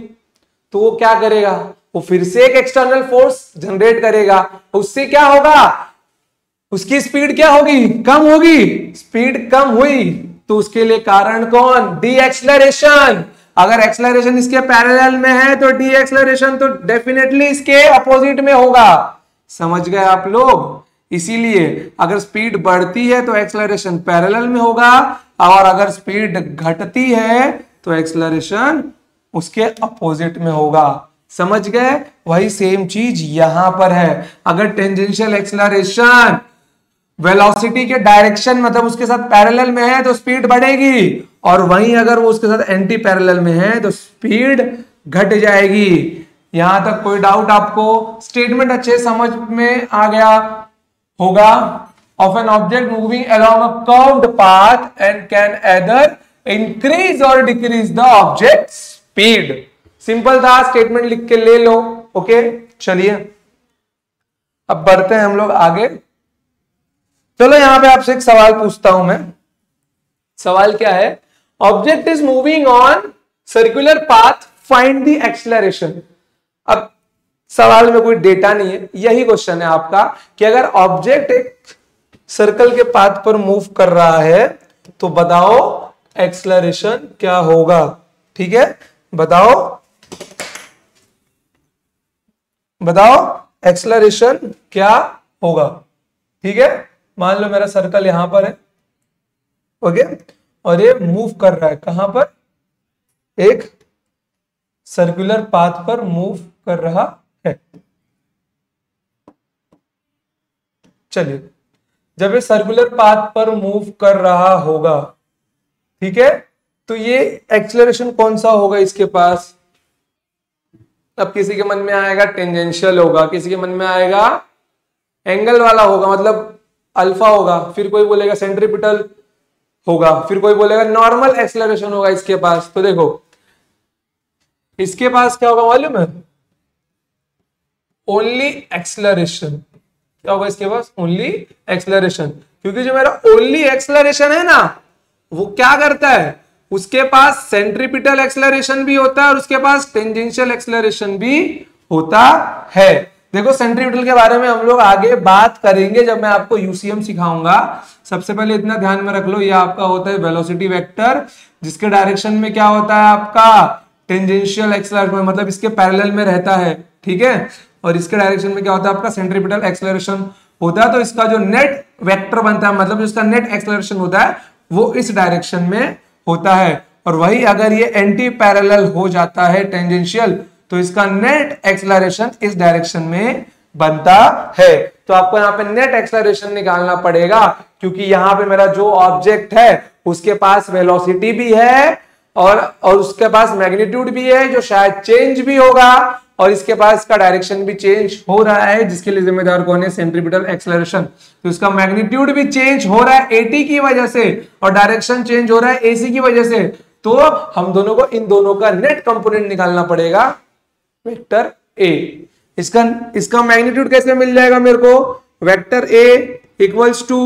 तो वो क्या करेगा, वो फिर से एक एक्सटर्नल फोर्स जनरेट करेगा। उससे क्या होगा, उसकी स्पीड क्या होगी, कम होगी। स्पीड कम हुई तो उसके लिए कारण कौन, डी एक्सेलरेशन। अगर एक्सेलरेशन इसके पैरेलल में है तो डी एक्सेलरेशन तो डेफिनेटली इसके अपोजिट में होगा। समझ गए आप लोग। इसीलिए अगर स्पीड बढ़ती है तो एक्सेलरेशन पैरेलल में होगा, और अगर स्पीड घटती है तो एक्सेलरेशन उसके अपोजिट में होगा। समझ गए, वही सेम चीज यहां पर है। अगर टेंजेंशियल एक्सेलरेशन वेलोसिटी के डायरेक्शन मतलब उसके साथ पैरेलल में है तो स्पीड बढ़ेगी, और वहीं अगर वो उसके साथ एंटी पैरेलल में है तो स्पीड घट जाएगी। यहां तक कोई डाउट आपको, स्टेटमेंट अच्छे समझ में आ गया होगा। Of an object moving along a curved path and can either increase और decrease the object speed. Simple था, स्टेटमेंट लिख के ले लो। ओके, चलिए अब बढ़ते हैं हम लोग आगे। चलो यहां पे आपसे एक सवाल पूछता हूं मैं। सवाल क्या है, object is moving on circular path, find the acceleration. अब सवाल में कोई डेटा नहीं है, यही क्वेश्चन है आपका कि अगर ऑब्जेक्ट एक सर्कल के पाथ पर मूव कर रहा है तो बताओ एक्सेलरेशन क्या होगा। ठीक है, बताओ एक्सेलरेशन क्या होगा। ठीक है, मान लो मेरा सर्कल यहां पर है, ओके, और ये मूव कर रहा है कहां पर, एक सर्कुलर पाथ पर मूव कर रहा है। चलिए, जब ये सर्कुलर पाथ पर मूव कर रहा होगा, ठीक है, तो ये एक्सेलरेशन कौन सा होगा इसके पास। अब किसी के मन में आएगा टेंजेंशियल होगा, किसी के मन में आएगा एंगल वाला होगा, मतलब अल्फा होगा, फिर कोई बोलेगा सेंट्रीपिटल होगा, फिर कोई बोलेगा नॉर्मल एक्सेलरेशन होगा इसके पास। तो देखो इसके पास क्या होगा मालूम है, ओनली एक्सेलरेशन। क्या होगा इसके पास, ओनली एक्सेलरेशन। क्योंकि जो मेरा ओनली एक्सेलरेशन है ना, वो क्या करता है, उसके पास सेंट्रीपिटल एक्सेलरेशन भी होता है और उसके पास टेंजेंशियल एक्सेलरेशन भी होता है। देखो सेंट्रीपिटल के बारे में हम लोग आगे बात करेंगे जब मैं आपको यूसीएम सिखाऊंगा। सबसे पहले इतना ध्यान में रख लो, ये आपका होता है वेलोसिटी वेक्टर, जिसके डायरेक्शन में क्या होता है आपका टेंजेंशियल एक्सेलरेशन, मतलब इसके पैरेलल में रहता है। ठीक है, और इसके डायरेक्शन में क्या होता है आपका सेंट्रीपिटल एक्सेलरेशन होता है। तो इसका जो नेट वेक्टर बनता है, मतलब इसका नेट एक्सेलरेशन होता है वो इस डायरेक्शन में होता है। और वही अगर ये एंटी पैरेलल हो जाता है टेंजेंशियल, तो इसका नेट एक्सेलरेशन इस डायरेक्शन में बनता है। तो आपको यहाँ पे नेट एक्सेलरेशन निकालना पड़ेगा, क्योंकि यहाँ पे मेरा जो ऑब्जेक्ट है उसके पास वेलोसिटी भी है और उसके पास मैग्नीट्यूड भी है जो शायद चेंज भी होगा, और इसके पास का डायरेक्शन भी चेंज हो रहा है, जिसके लिए जिम्मेदार कौन है, सेंट्रीपिटल एक्सेलरेशन। तो इसका मैग्नीट्यूड भी चेंज हो रहा है एटी की वजह से और डायरेक्शन चेंज हो रहा है एसी की वजह से। तो हम दोनों को इन दोनों का नेट कंपोनेंट निकालना पड़ेगा वेक्टर ए। इसका मैग्नीट्यूड कैसे मिल जाएगा मेरे को, vector a equals to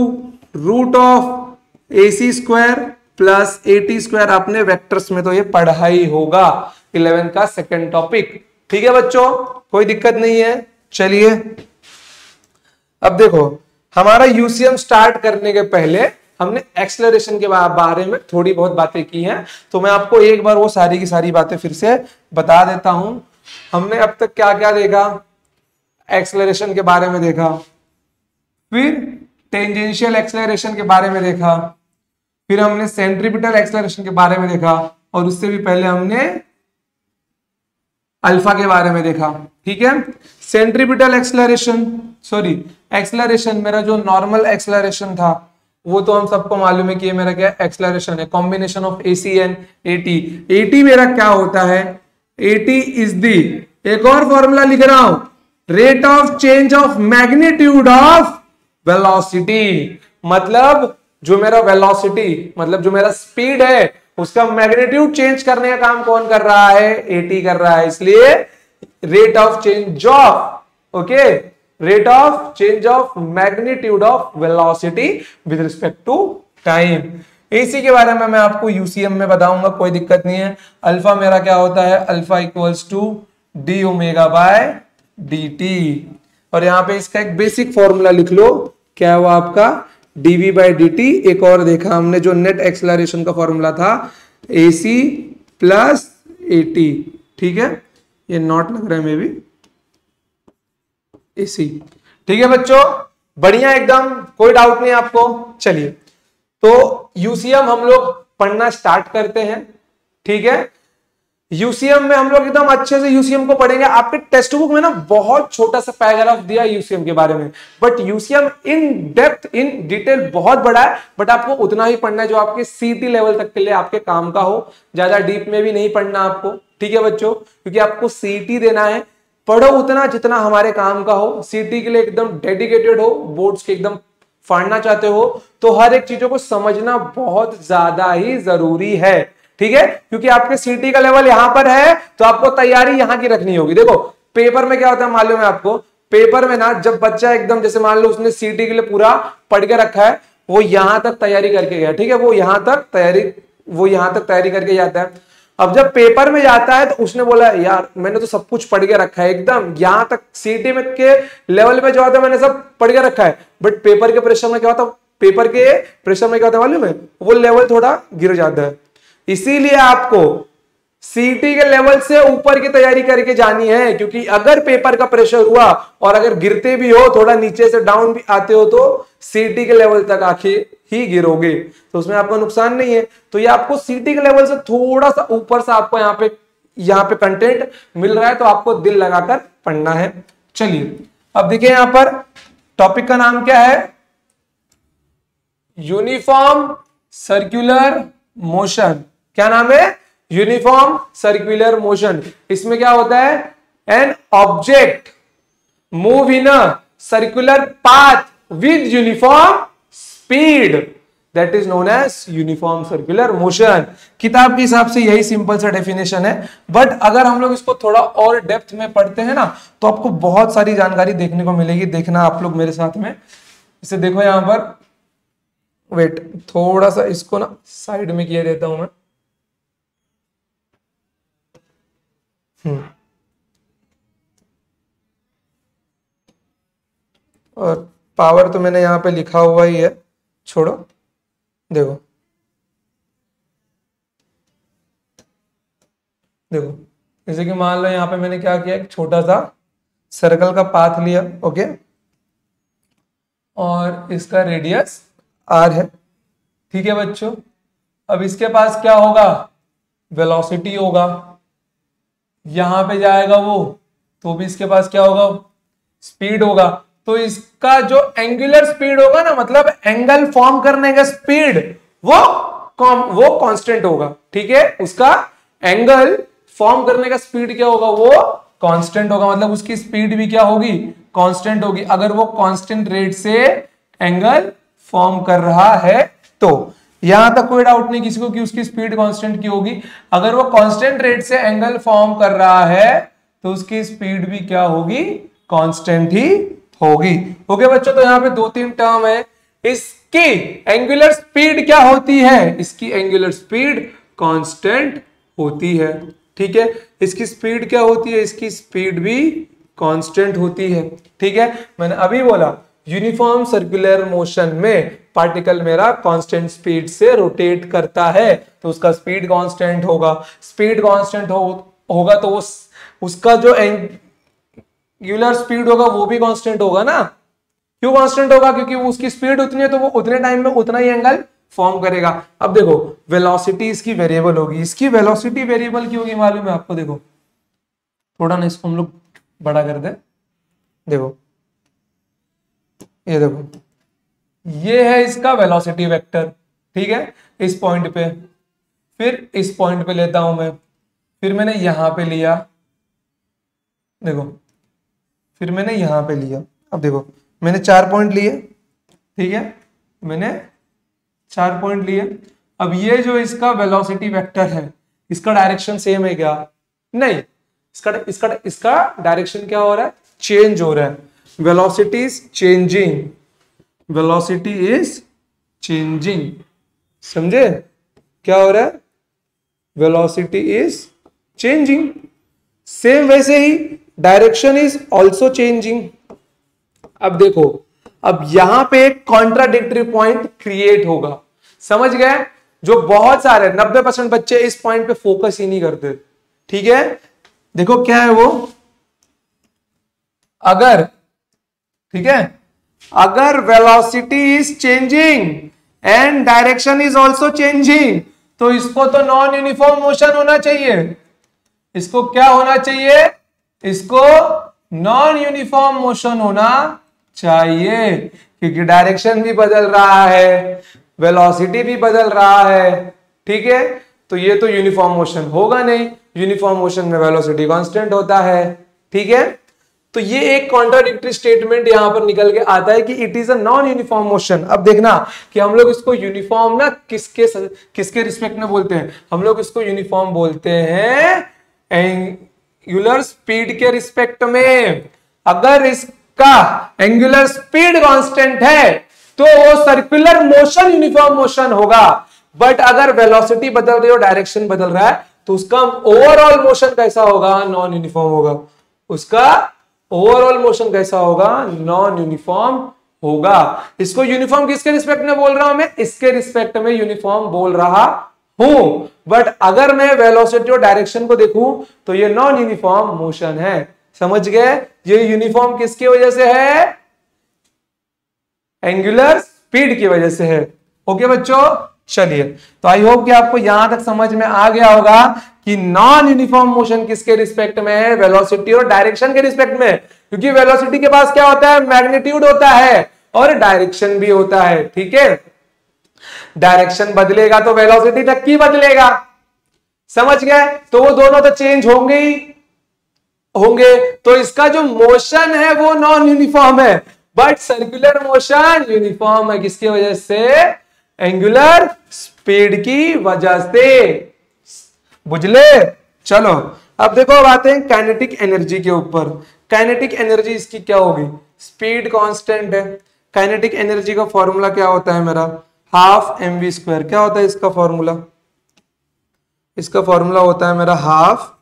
root of a c square plus a t square. आपने वेक्टर्स में तो ये पढ़ा ही होगा 11 का सेकंड टॉपिक। ठीक है बच्चों, कोई दिक्कत नहीं है। चलिए अब देखो, हमारा यूसीएम स्टार्ट करने के पहले हमने एक्सेलरेशन के बारे में थोड़ी बहुत बातें की हैं, तो मैं आपको एक बार वो सारी की सारी बातें फिर से बता देता हूं। हमने अब तक क्या क्या देखा, एक्सेलरेशन के बारे में देखा, फिर टेंजेंशियल एक्सेलरेशन के बारे में देखा, फिर हमने सेंट्रीपिटल एक्सेलरेशन के बारे में देखा, और उससे भी पहले हमने अल्फा के बारे में देखा। ठीक है, सेंट्रीपिटल एक्सेलरेशन, सॉरी एक्सेलरेशन, मेरा जो नॉर्मल एक्सेलरेशन था वो तो हम सबको मालूम है कि ये मेरा क्या एक्सेलरेशन है, combination of AC and eighty. Eighty मेरा क्या होता है, एटी इज दी, एक और फॉर्मूला लिख रहा हूं, rate of change of magnitude of velocity. मतलब जो मेरा वेलोसिटी, मतलब जो मेरा स्पीड है, उसका मैग्नीट्यूड चेंज करने का काम कौन कर रहा है, एटी कर रहा है। इसलिए rate of change of, okay, rate of change of magnitude of velocity with respect to time. A c के बारे में मैं आपको यूसीएम में बताऊंगा, कोई दिक्कत नहीं है। अल्फा मेरा क्या होता है, alpha equals to d omega by d t. और यहां पे इसका एक बेसिक फॉर्मूला लिख लो, क्या हुआ आपका, डीवी बाई डी टी। एक और देखा हमने जो नेट एक्सेलरेशन का फॉर्मूला था, एसी प्लस एटी। ठीक है, ये नॉट लग रहा है मे बी, एसी। ठीक है बच्चों, बढ़िया एकदम, कोई डाउट नहीं आपको। चलिए तो यूसीएम हम लोग पढ़ना स्टार्ट करते हैं। ठीक है, यूसीएम में हम लोग एकदम अच्छे से यूसीएम को पढ़ेंगे। आपके टेक्स्ट बुक में ना बहुत छोटा सा पैराग्राफ दिया यूसीएम के बारे में, but UCM in depth in detail बहुत बड़ा है, बट आपको उतना ही पढ़ना है जो आपके सीटी लेवल तक के लिए आपके काम का हो, ज्यादा डीप में भी नहीं पढ़ना आपको। ठीक है बच्चों, क्योंकि आपको सीटी देना है, पढ़ो उतना जितना हमारे काम का हो। सीटी के लिए एकदम डेडिकेटेड हो, बोर्ड्स के एकदम फाड़ना चाहते हो, तो हर एक चीजों को समझना बहुत ज्यादा ही जरूरी है। ठीक है, क्योंकि आपके सीटी का लेवल यहां पर है, तो आपको तैयारी यहां की रखनी होगी। देखो पेपर में क्या होता है मालूम है आपको, पेपर में ना जब बच्चा एकदम, जैसे मान लो उसने सीटी के लिए पूरा पढ़ के रखा है, वो यहां तक तैयारी करके गया, ठीक है, वो यहां तक तैयारी करके जाता है। अब जब पेपर में जाता है तो उसने बोला यार मैंने तो सब कुछ पढ़ के रखा है, एकदम यहां तक सीटी में के लेवल में जो होता है मैंने सब पढ़ के रखा है, बट पेपर के प्रेशर में क्या होता है, पेपर के प्रेशर में क्या होता है मालूम है, वो लेवल थोड़ा गिर जाता है। इसीलिए आपको सीटी के लेवल से ऊपर की तैयारी करके जानी है, क्योंकि अगर पेपर का प्रेशर हुआ और अगर गिरते भी हो, थोड़ा नीचे से डाउन भी आते हो, तो सीटी के लेवल तक आखिर ही गिरोगे, तो उसमें आपको नुकसान नहीं है। तो ये आपको सीटी के लेवल से थोड़ा सा ऊपर से आपको यहाँ पे कंटेंट मिल रहा है, तो आपको दिल लगाकर पढ़ना है। चलिए अब देखिए यहां पर टॉपिक का नाम क्या है, यूनिफॉर्म सर्कुलर मोशन। क्या नाम है, यूनिफॉर्म सर्कुलर मोशन। इसमें क्या होता है, an object move in a circular path with uniform speed, that is known as uniform circular motion. किताब के हिसाब से यही सिंपल सा डेफिनेशन है, बट अगर हम लोग इसको थोड़ा और डेप्थ में पढ़ते हैं ना, तो आपको बहुत सारी जानकारी देखने को मिलेगी। देखना आप लोग मेरे साथ में, इसे देखो यहां पर, वेट थोड़ा सा इसको ना साइड में किया देता हूं मैं। और पावर तो मैंने यहां पे लिखा हुआ ही है, छोड़ो। देखो देखो, जैसे कि मान लो यहां पे मैंने क्या किया, एक छोटा सा सर्कल का पाथ लिया, ओके, और इसका रेडियस r है, ठीक है बच्चों। अब इसके पास क्या होगा, वेलोसिटी होगा, यहां पे जाएगा वो, तो भी इसके पास क्या होगा, स्पीड होगा। तो इसका जो एंगुलर स्पीड होगा ना, मतलब एंगल फॉर्म करने का स्पीड, वो कांस्टेंट होगा, ठीक है। उसका एंगल फॉर्म करने का स्पीड क्या होगा, वो कांस्टेंट होगा, मतलब उसकी स्पीड भी क्या होगी, कांस्टेंट होगी, अगर वो कांस्टेंट रेट से एंगल फॉर्म कर रहा है तो। यहां तक कोई डाउट नहीं किसी को कि उसकी स्पीड कांस्टेंट की होगी। अगर वो कांस्टेंट रेट से एंगल फॉर्म कर रहा है तो उसकी स्पीड भी क्या होगी, कांस्टेंट ही होगी। ओके बच्चों, तो यहां पे 2-3 टर्म है। इसकी एंगुलर स्पीड क्या होती है, इसकी एंगुलर स्पीड कांस्टेंट होती है, ठीक है। इसकी स्पीड क्या होती है, इसकी स्पीड भी कांस्टेंट होती है, ठीक है। मैंने अभी बोला यूनिफॉर्म सर्कुलर मोशन में पार्टिकल मेरा कांस्टेंट स्पीड से रोटेट करता है तो उसका स्पीड कांस्टेंट होगा। स्पीड कांस्टेंट होगा तो उसका जो एंगुलर स्पीड होगा वो भी कांस्टेंट होगा ना। क्यों कांस्टेंट होगा, क्योंकि वो उसकी स्पीड उतनी है तो वो उतने टाइम में उतना ही एंगल फॉर्म करेगा। अब देखो वेलोसिटी इसकी वेरिएबल होगी, इसकी वेलोसिटी वेरिएबल की होगी मालूम है आपको। देखो थोड़ा ना इसको हम लोग बड़ा कर दे, देखो ये देखो, ये है इसका वेलोसिटी वेक्टर, ठीक है, इस पॉइंट पे, फिर इस पॉइंट पे लेता हूं मैं, फिर मैंने यहां पे लिया, देखो, फिर मैंने यहां पे लिया। अब देखो मैंने 4 पॉइंट लिए, ठीक है, मैंने 4 पॉइंट लिए। अब ये जो इसका वेलोसिटी वेक्टर है, इसका डायरेक्शन सेम है क्या, नहीं, इसका डायरेक्शन क्या हो रहा है, चेंज हो रहा है। Velocity is changing, velocity is changing, समझे क्या हो रहा है, वेलोसिटी इज चेंजिंग। सेम वैसे ही डायरेक्शन इज ऑल्सो चेंजिंग। अब देखो, अब यहां पे एक कॉन्ट्राडिक्टरी पॉइंट क्रिएट होगा, समझ गए, जो बहुत सारे 90% बच्चे इस पॉइंट पे फोकस ही नहीं करते, ठीक है। देखो क्या है वो, अगर, ठीक है, अगर velocity is changing and direction is also changing तो इसको तो नॉन यूनिफॉर्म मोशन होना चाहिए। इसको क्या होना चाहिए, इसको नॉन यूनिफॉर्म मोशन होना चाहिए, क्योंकि डायरेक्शन भी बदल रहा है, वेलोसिटी भी बदल रहा है, ठीक है। तो ये तो यूनिफॉर्म मोशन होगा नहीं, यूनिफॉर्म मोशन में वेलोसिटी कांस्टेंट होता है, ठीक है। तो ये एक कॉन्ट्राडिक्टरी स्टेटमेंट यहां पर निकल के आता है कि it is a non uniform motion. अब देखना कि हम लोग इसको यूनिफॉर्म ना किसके रिस्पेक्ट में बोलते हैं, हम लोग इसको यूनिफॉर्म बोलते हैं एंगुलर स्पीड के रिस्पेक्ट में। अगर इसका एंगुलर स्पीड कांस्टेंट है तो वो सर्कुलर मोशन यूनिफॉर्म मोशन होगा, बट अगर वेलोसिटी बदल रही हो, डायरेक्शन बदल रहा है, तो उसका ओवरऑल मोशन कैसा होगा, नॉन यूनिफॉर्म होगा। उसका ओवरऑल मोशन कैसा होगा, नॉन यूनिफॉर्म होगा। इसको यूनिफॉर्म किसके रिस्पेक्ट में बोल रहा हूं मैं, इसके रिस्पेक्ट में यूनिफॉर्म बोल रहा हूं, बट अगर मैं वेलोसिटी और डायरेक्शन को देखूं तो ये नॉन यूनिफॉर्म मोशन है। समझ गए, ये यूनिफॉर्म किसकी वजह से है, एंगुलर स्पीड की वजह से है। ओके बच्चों, चलिए, तो आई होप कि आपको यहां तक समझ में आ गया होगा कि नॉन यूनिफॉर्म मोशन किसके रिस्पेक्ट में है, वेलोसिटी और डायरेक्शन के रिस्पेक्ट में। क्योंकि वेलोसिटी के पास क्या होता है, मैग्नीट्यूड होता है और डायरेक्शन भी होता है, ठीक है। डायरेक्शन बदलेगा तो वेलोसिटी तक की बदलेगा, समझ गए, तो वो दोनों तो चेंज होंगे ही होंगे। तो इसका जो मोशन है वो नॉन यूनिफॉर्म है, बट सर्कुलर मोशन यूनिफॉर्म है। किसकी वजह से, एंगुलर स्पीड की वजह से, बुझले। चलो अब देखो अब आते हैं काइनेटिक एनर्जी के ऊपर। काइनेटिक एनर्जी इसकी क्या होगी, स्पीड कांस्टेंट है। काइनेटिक एनर्जी का फॉर्मूला क्या होता है मेरा, हाफ mv²। क्या होता है इसका फॉर्मूला, इसका फॉर्मूला होता है मेरा हाफ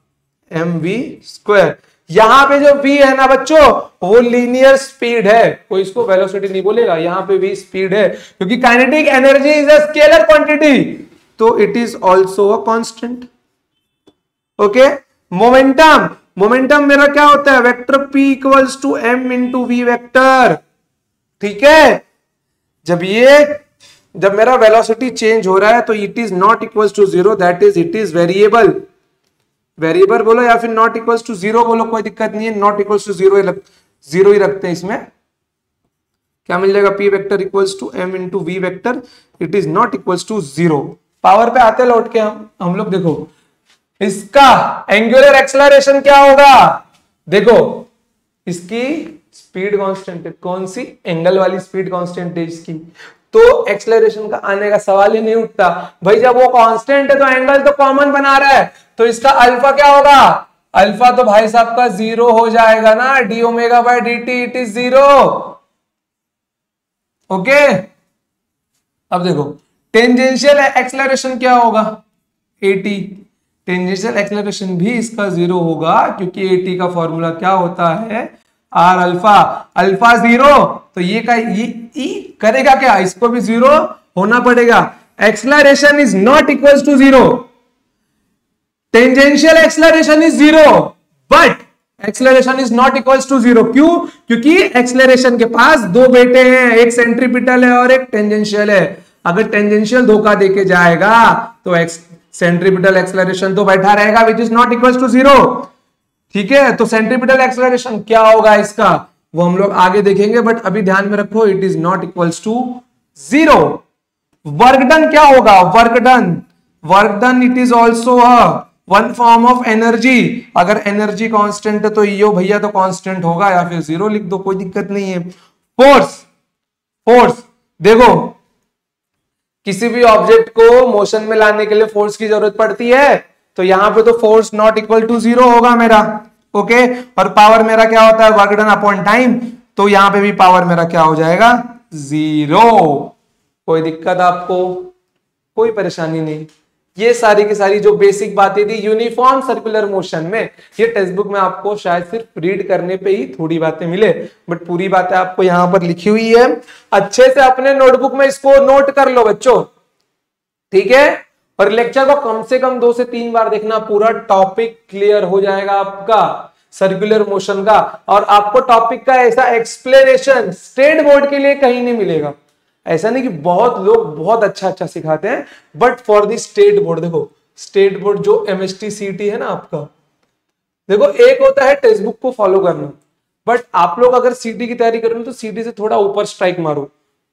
mv²। यहां पे जो v है ना बच्चों, वो लीनियर स्पीड है, कोई इसको वेलोसिटी नहीं बोलेगा, यहां पे v स्पीड है, क्योंकि kinetic energy is a scalar quantity, तो it is also a constant. Okay, momentum, momentum मेरा क्या होता है, vector p equals to m into v vector. ठीक है, जब मेरा वेलोसिटी चेंज हो रहा है तो it is not equals to zero, that is it is variable. Variable बोलो या फिर नॉट इक्वल्स टू जीरो बोलो, कोई दिक्कत नहीं है, नॉट इक्वल्स टू जीरो ही रखते हैं। इसमें क्या मिल जाएगा, p vector equals to m into v vector, it is not equals to zero. Power पे आते लौट के हम लोग देखो इसका एंगुलर एक्सेलरेशन क्या होगा। देखो इसकी स्पीड कांस्टेंट है, कौन सी, एंगल वाली स्पीड कांस्टेंट है इसकी, तो एक्सेलरेशन का आने का सवाल ही नहीं उठता भाई। जब वो कांस्टेंट है तो एंगल तो कॉमन बना रहा है, तो इसका अल्फा क्या होगा, अल्फा तो भाई साहब का जीरो हो जाएगा ना, D omega by d T, it is zero. Okay, अब देखो टेंजेंशियल एक्सेलरेशन क्या होगा, एटी। टेंजेंशियल एक्सेलरेशन भी इसका जीरो होगा, क्योंकि एटी का फॉर्मूला क्या होता है, आर अल्फा, अल्फा जीरो, तो ये का ये करेगा क्या, इसको भी जीरो होना पड़ेगा। Acceleration is not equal to zero, tangential acceleration is zero but acceleration is not equal to zero. क्यों, क्योंकि एक्सेलरेशन के पास दो बेटे हैं, एक सेंट्रीपिटल है और एक टेंजेंशियल है। अगर टेंजेंशियल धोखा देके जाएगा तो सेंट्रीपिटल एक्सेलरेशन तो बैठा रहेगा, which is not equal to zero. ठीक है, तो सेंट्रीपिटल एक्सेलरेशन क्या होगा इसका, वो हम लोग आगे देखेंगे, बट अभी ध्यान में रखो it is not equals to zero. Work done क्या होगा, work done it is also one form of energy. अगर एनर्जी कांस्टेंट है तो यो भैया तो कांस्टेंट होगा, या फिर जीरो लिख दो, कोई दिक्कत नहीं है। फोर्स देखो किसी भी ऑब्जेक्ट को मोशन में लाने के लिए फोर्स की जरूरत पड़ती है, तो यहां पे तो force not equal to zero होगा मेरा। ओके, और पावर मेरा क्या होता है, वर्क डन अपॉन टाइम, तो यहां पे भी पावर मेरा क्या हो जाएगा, जीरो। कोई दिक्कत आपको, कोई परेशानी नहीं। ये सारी की सारी जो बेसिक बातें थी यूनिफॉर्म सर्कुलर मोशन में, ये टेक्स्ट बुक में आपको शायद सिर्फ रीड करने पे ही थोड़ी बातें मिले, बट पूरी बातें आपको यहां पर लिखी हुई है। अच्छे से अपने नोटबुक में इसको नोट कर लो बच्चों, ठीक है। और लेक्चर को कम से कम 2 से 3 बार देखना, पूरा टॉपिक क्लियर हो जाएगा आपका सर्कुलर मोशन का। और आपको टॉपिक का ऐसा एक्सप्लेनेशन स्टेट बोर्ड के लिए कहीं नहीं मिलेगा। ऐसा नहीं कि बहुत लोग बहुत अच्छा सिखाते हैं, but for the state board, देखो स्टेट बोर्ड जो एमएसटी सीटी है ना आपका, देखो एक होता है टेक्स्ट बुक को फॉलो करना, बट आप लोग अगर सीटी की तैयारी करो तो सीटी से थोड़ा ऊपर स्ट्राइक मारो,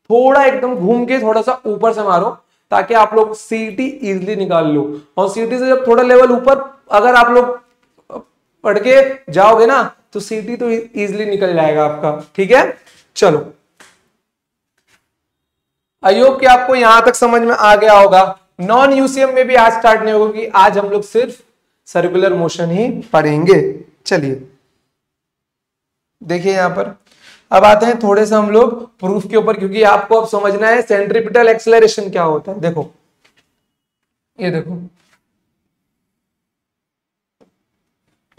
थोड़ा एकदम घूम के थोड़ा सा ऊपर से मारो, ताकि आप लोग सीटी इजिली निकाल लो। और सीटी से जब थोड़ा लेवल ऊपर अगर आप लोग पढ़ के जाओगे ना, तो सीटी तो इजिली निकल जाएगा आपका। ठीक है, चलो आई होप कि आपको यहां तक समझ में आ गया होगा। नॉन यूसीएम में भी आज स्टार्ट नहीं होगा, कि आज हम लोग सिर्फ सर्कुलर मोशन ही पढ़ेंगे। चलिए देखिए यहां पर, अब आते हैं थोड़े से हम लोग प्रूफ के ऊपर, क्योंकि आपको अब समझना है सेंट्रीपिटल एक्सेलरेशन क्या होता है। देखो ये देखो,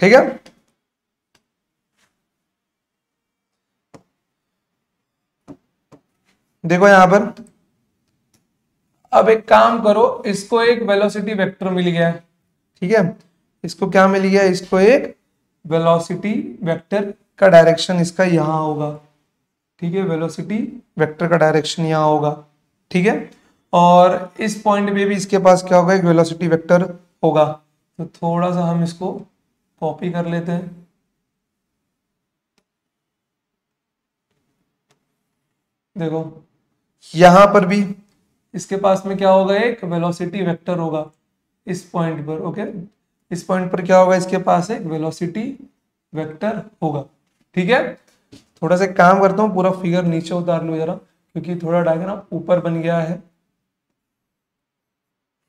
ठीक है, देखो यहां पर, अब एक काम करो, इसको एक वेलोसिटी वेक्टर मिल गया है, ठीक है, इसको क्या मिल गया, इसको एक वेलोसिटी वेक्टर का डायरेक्शन इसका यहां होगा। ठीक है, वेलोसिटी वेक्टर का डायरेक्शन यहां होगा। ठीक है, और इस पॉइंट पे भी इसके पास क्या होगा, एक वेलोसिटी वेक्टर होगा। तो थोड़ा सा हम इसको कॉपी कर लेते हैं। देखो यहां पर भी इसके पास में क्या होगा, एक वेलोसिटी वेक्टर होगा इस पॉइंट पर। ओके, इस पॉइंट पर क्या होगा, इसके पास एक वेलोसिटी वेक्टर होगा। ठीक है, थोड़ा सा काम करता हूं, पूरा फिगर नीचे उतार लो जरा, क्योंकि थोड़ा डायग्राम ऊपर बन गया है।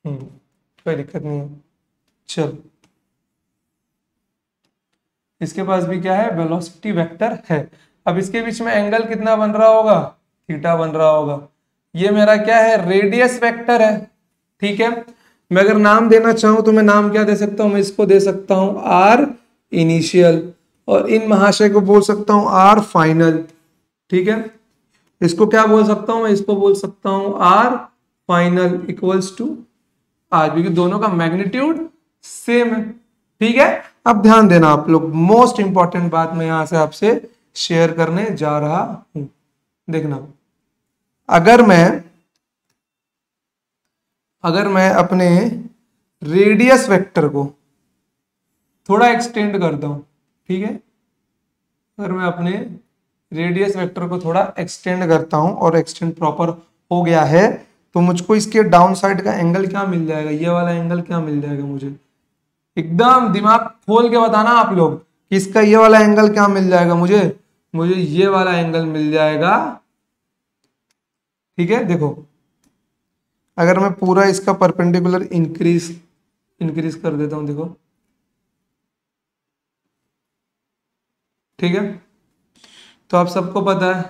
कोई दिक्कत नहीं है। चलो, इसके पास भी क्या है, वेलोसिटी वेक्टर है। अब इसके बीच में एंगल कितना बन रहा होगा, थीटा बन रहा होगा। ये मेरा क्या है, रेडियस वेक्टर है। ठीक है, मैं अगर नाम देना चाहूं तो मैं नाम क्या दे सकता हूं, मैं इसको दे सकता हूं आर इनिशियल, और इन महाशय को बोल सकता हूं आर फाइनल। ठीक है, इसको क्या बोल सकता हूं, मैं इसको बोल सकता हूं r final equals to r, क्योंकि दोनों का मैग्नीट्यूड सेम है। ठीक है, अब ध्यान देना आप लोग, मोस्ट इंपॉर्टेंट बात मैं यहां से आपसे शेयर करने जा रहा हूं। देखना, अगर मैं अपने रेडियस वेक्टर को थोड़ा एक्सटेंड करता हूं, ठीक है, अगर मैं अपने रेडियस वेक्टर को थोड़ा एक्सटेंड करता हूं और एक्सटेंड प्रॉपर हो गया है, तो मुझको इसके डाउन साइड का एंगल क्या मिल जाएगा, ये वाला एंगल क्या मिल जाएगा मुझे, एकदम दिमाग खोल के बताना आप लोग कि इसका ये वाला एंगल क्या मिल जाएगा मुझे ये वाला एंगल मिल जाएगा। ठीक है, देखो अगर मैं पूरा इसका परपेंडिकुलर इंक्रीज कर देता हूं, देखो, ठीक है, तो आप सबको पता है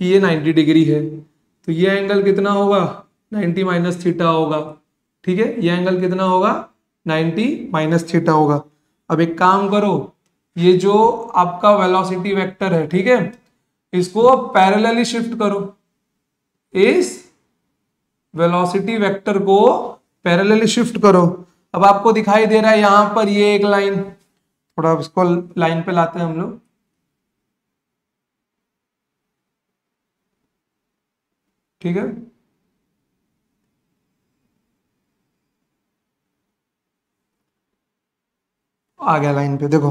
कि ये 90 डिग्री है, तो ये एंगल कितना होगा, 90 माइनस थीटा होगा। ठीक है, ये एंगल कितना होगा, 90 माइनस थीटा होगा। अब एक काम करो, ये जो आपका वेलोसिटी वेक्टर है, ठीक है, इसको पैरेलली शिफ्ट करो, इस वेलोसिटी वेक्टर को पैरेलली शिफ्ट करो। अब आपको दिखाई दे रहा है यहां पर ये एक लाइन, थोड़ा इसको लाइन पे लाते हैं हम लोग, ठीक है, आ गया लाइन पे, देखो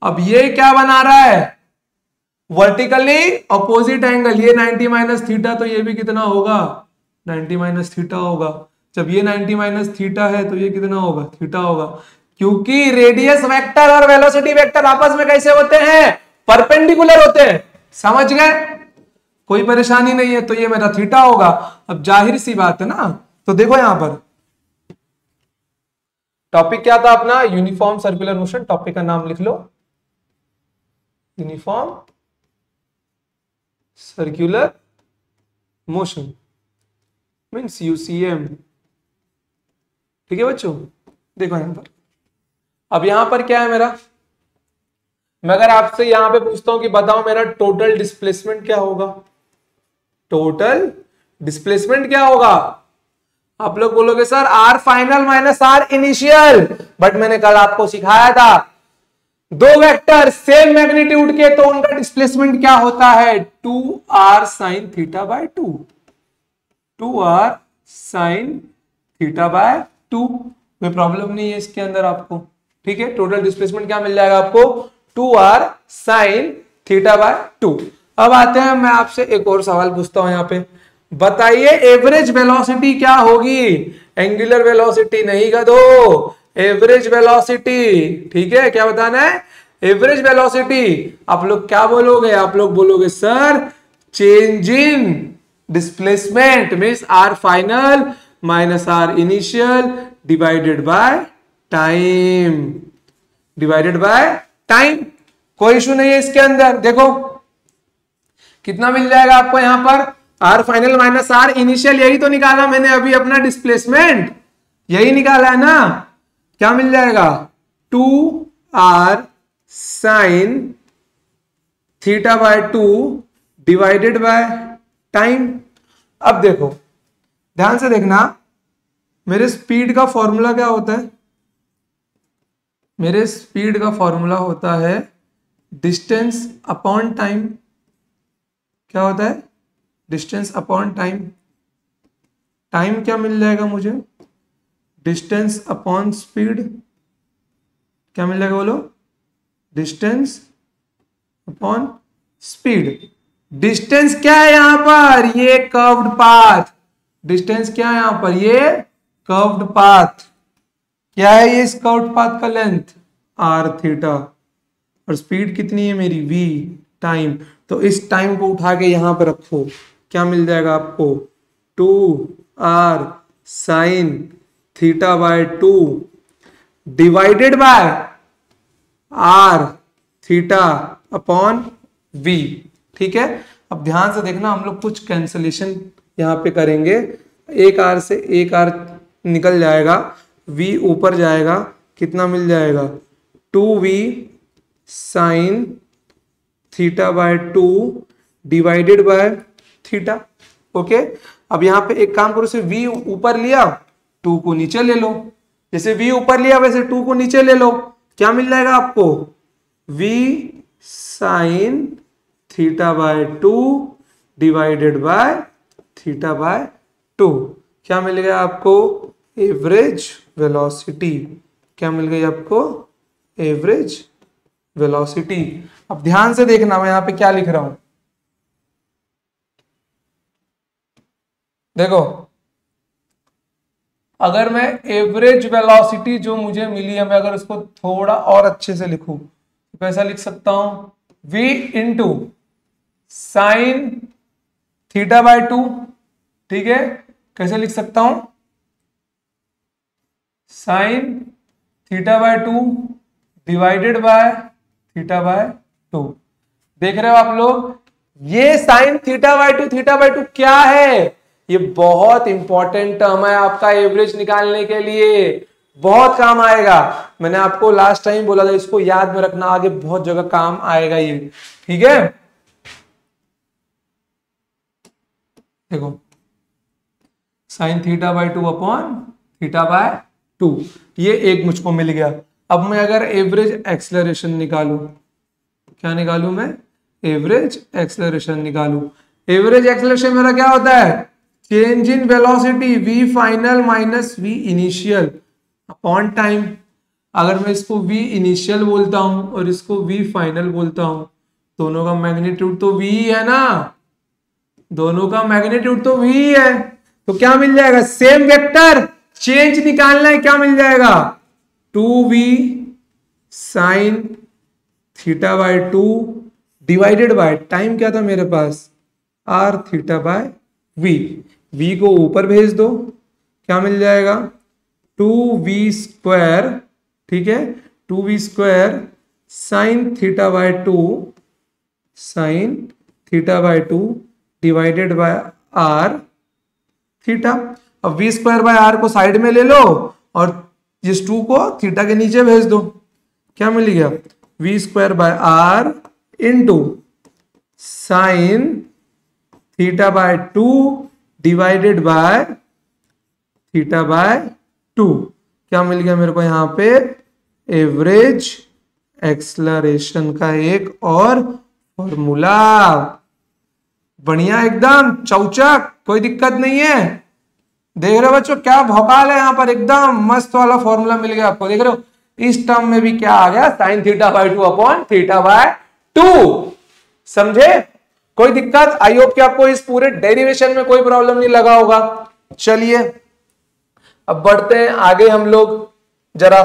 अब ये क्या बना रहा है, वर्टिकली अपोजिट एंगल, ये 90 माइनस थीटा, तो ये भी कितना होगा, 90 माइनस थीटा होगा। जब ये 90 माइनस थीटा है तो ये कितना होगा, थीटा होगा, क्योंकि रेडियस वेक्टर और वेलोसिटी वेक्टर आपस में कैसे होते हैं, परपेंडिकुलर होते हैं। समझ गए, कोई परेशानी नहीं है, तो ये मेरा थीटा होगा। अब जाहिर सी बात है ना, तो देखो यहां पर टॉपिक क्या था अपना, यूनिफॉर्म सर्कुलर मोशन, टॉपिक का नाम लिख लो, uniform circular motion means UCM. ठीक है बच्चों, देखो यहां पर, अब यहां पर क्या है मेरा, मैं अगर आपसे यहां पे पूछता हूं कि बताओ मेरा टोटल डिस्प्लेसमेंट क्या होगा, टोटल डिस्प्लेसमेंट क्या होगा, आप लोग बोलोगे sir r final minus r initial, but मैंने कल आपको सिखाया था दो वेक्टर सेम मैग्नीट्यूड के तो उनका डिस्प्लेसमेंट क्या होता है, 2r sin theta by 2, 2r sin theta by 2। कोई प्रॉब्लम नहीं है इसके अंदर आपको, ठीक है, टोटल डिस्प्लेसमेंट क्या मिल जाएगा आपको, 2r sin थीटा बाय 2। अब आते हैं, मैं आपसे एक और सवाल पूछता हूं यहां पे, बताइए एवरेज वेलोसिटी क्या होगी, एंगुलर वेलोसिटी नहीं गधो, एवरेज वेलोसिटी। ठीक है, क्या बताना है, एवरेज वेलोसिटी। आप लोग क्या बोलोगे, आप लोग बोलोगे sir change in displacement means r final minus r initial divided by time, divided by time. कोई इशू नहीं है इसके अंदर। देखो कितना मिल जाएगा आपको यहां पर, r final minus r initial, यही तो निकाला मैंने अभी अपना डिस्प्लेसमेंट, यही निकाला है ना, क्या मिल जाएगा, 2r sin theta by 2 divided by time. अब देखो ध्यान से देखना, मेरे स्पीड का फॉर्मूला क्या होता है, मेरे स्पीड का फॉर्मूला होता है डिस्टेंस अपॉन टाइम। क्या होता है, डिस्टेंस अपॉन टाइम। टाइम क्या मिल जाएगा मुझे, डिस्टेंस अपॉन स्पीड। क्या मिल जाएगा बोलो, डिस्टेंस अपॉन स्पीड। डिस्टेंस क्या है यहां पर, ये कर्व्ड पाथ। डिस्टेंस क्या है यहां पर, ये कर्व्ड पाथ। क्या है ये इस कर्व्ड पाथ का लेंथ, r थीटा, और स्पीड कितनी है मेरी v, टाइम। तो इस टाइम को उठा के यहां पर रखो, क्या मिल जाएगा आपको, 2r sin theta by 2 divided by r theta upon v। ठीक है, अब ध्यान से देखना, हम लोग कुछ कैंसलेशन यहां पे करेंगे, एक r से एक r निकल जाएगा, v ऊपर जाएगा, कितना मिल जाएगा, 2v sin theta by 2 divided by theta. Okay, अब यहां पे एक काम करो, सिर्फ v ऊपर लिया, 2 को नीचे ले लो, जैसे v ऊपर लिया वैसे 2 को नीचे ले लो, क्या मिल जाएगा आपको, v sign theta by 2 divided by theta by 2। क्या मिल गया आपको, एवरेज वेलोसिटी। क्या मिल गई आपको, एवरेज वेलोसिटी। अब ध्यान से देखना मैं यहां पे क्या लिख रहा हूं, देखो अगर मैं एवरेज वेलोसिटी जो मुझे मिली है, मैं अगर उसको थोड़ा और अच्छे से लिखूं तो कैसा लिख सकता हूं, v into sine theta by 2, ठीक है, कैसे लिख सकता हूं, sign theta by 2 divided by theta by 2। देख रहे हो आप लोग, ये साइन थीटा बाय 2 क्या है, ये बहुत इंपॉर्टेंट टर्म है आपका एवरेज निकालने के लिए, बहुत काम आएगा। मैंने आपको लास्ट टाइम बोला था इसको याद में रखना, आगे बहुत जगह काम आएगा ये, ठीक है। देखो sign theta by 2 upon theta by 2, ये एक मुझको मिल गया। अब मैं अगर एवरेज एक्सेलरेशन निकालू, क्या निकालू मैं, एवरेज एक्सेलरेशन निकालू। एवरेज एक्सेलरेशन मेरा क्या होता है, change in velocity v final minus v initial upon time. अगर मैं इसको v इनिशियल बोलता हूं और इसको v फाइनल बोलता हूं, दोनों का मैग्नीट्यूड तो v ही है ना, दोनों का मैग्नीट्यूड तो v ही है, तो क्या मिल जाएगा, सेम वेक्टर चेंज निकालना है, क्या मिल जाएगा, 2v sign theta by 2 divided by time क्या था मेरे पास, r थीटा बाय v को ऊपर भेज दो, क्या मिल जाएगा, 2v स्क्वायर, ठीक है, 2v square sine theta by 2 divided by r theta. अब v स्क्वायर बाय r को साइड में ले लो और इस 2 को थीटा के नीचे भेज दो, क्या मिल गया, v square by r into sine theta by 2 divided by theta by 2। क्या मिल गया मेरे को यहां पे, एवरेज एक्सेलरेशन का एक और फॉर्मूला। बढ़िया, एकदम चौचक, कोई दिक्कत नहीं है। देख रहे हो बच्चों क्या भौकाल है यहाँ पर, एकदम मस्त वाला फॉर्मूला मिल गया आपको। देख रहे हो इस टर्म में भी क्या आ गया, sign theta by 2 upon theta by 2। समझे, कोई दिक्कत, आई होप कि आपको इस पूरे डेरिवेशन में कोई प्रॉब्लम नहीं लगा होगा। चलिए अब बढ़ते हैं आगे, हम लोग जरा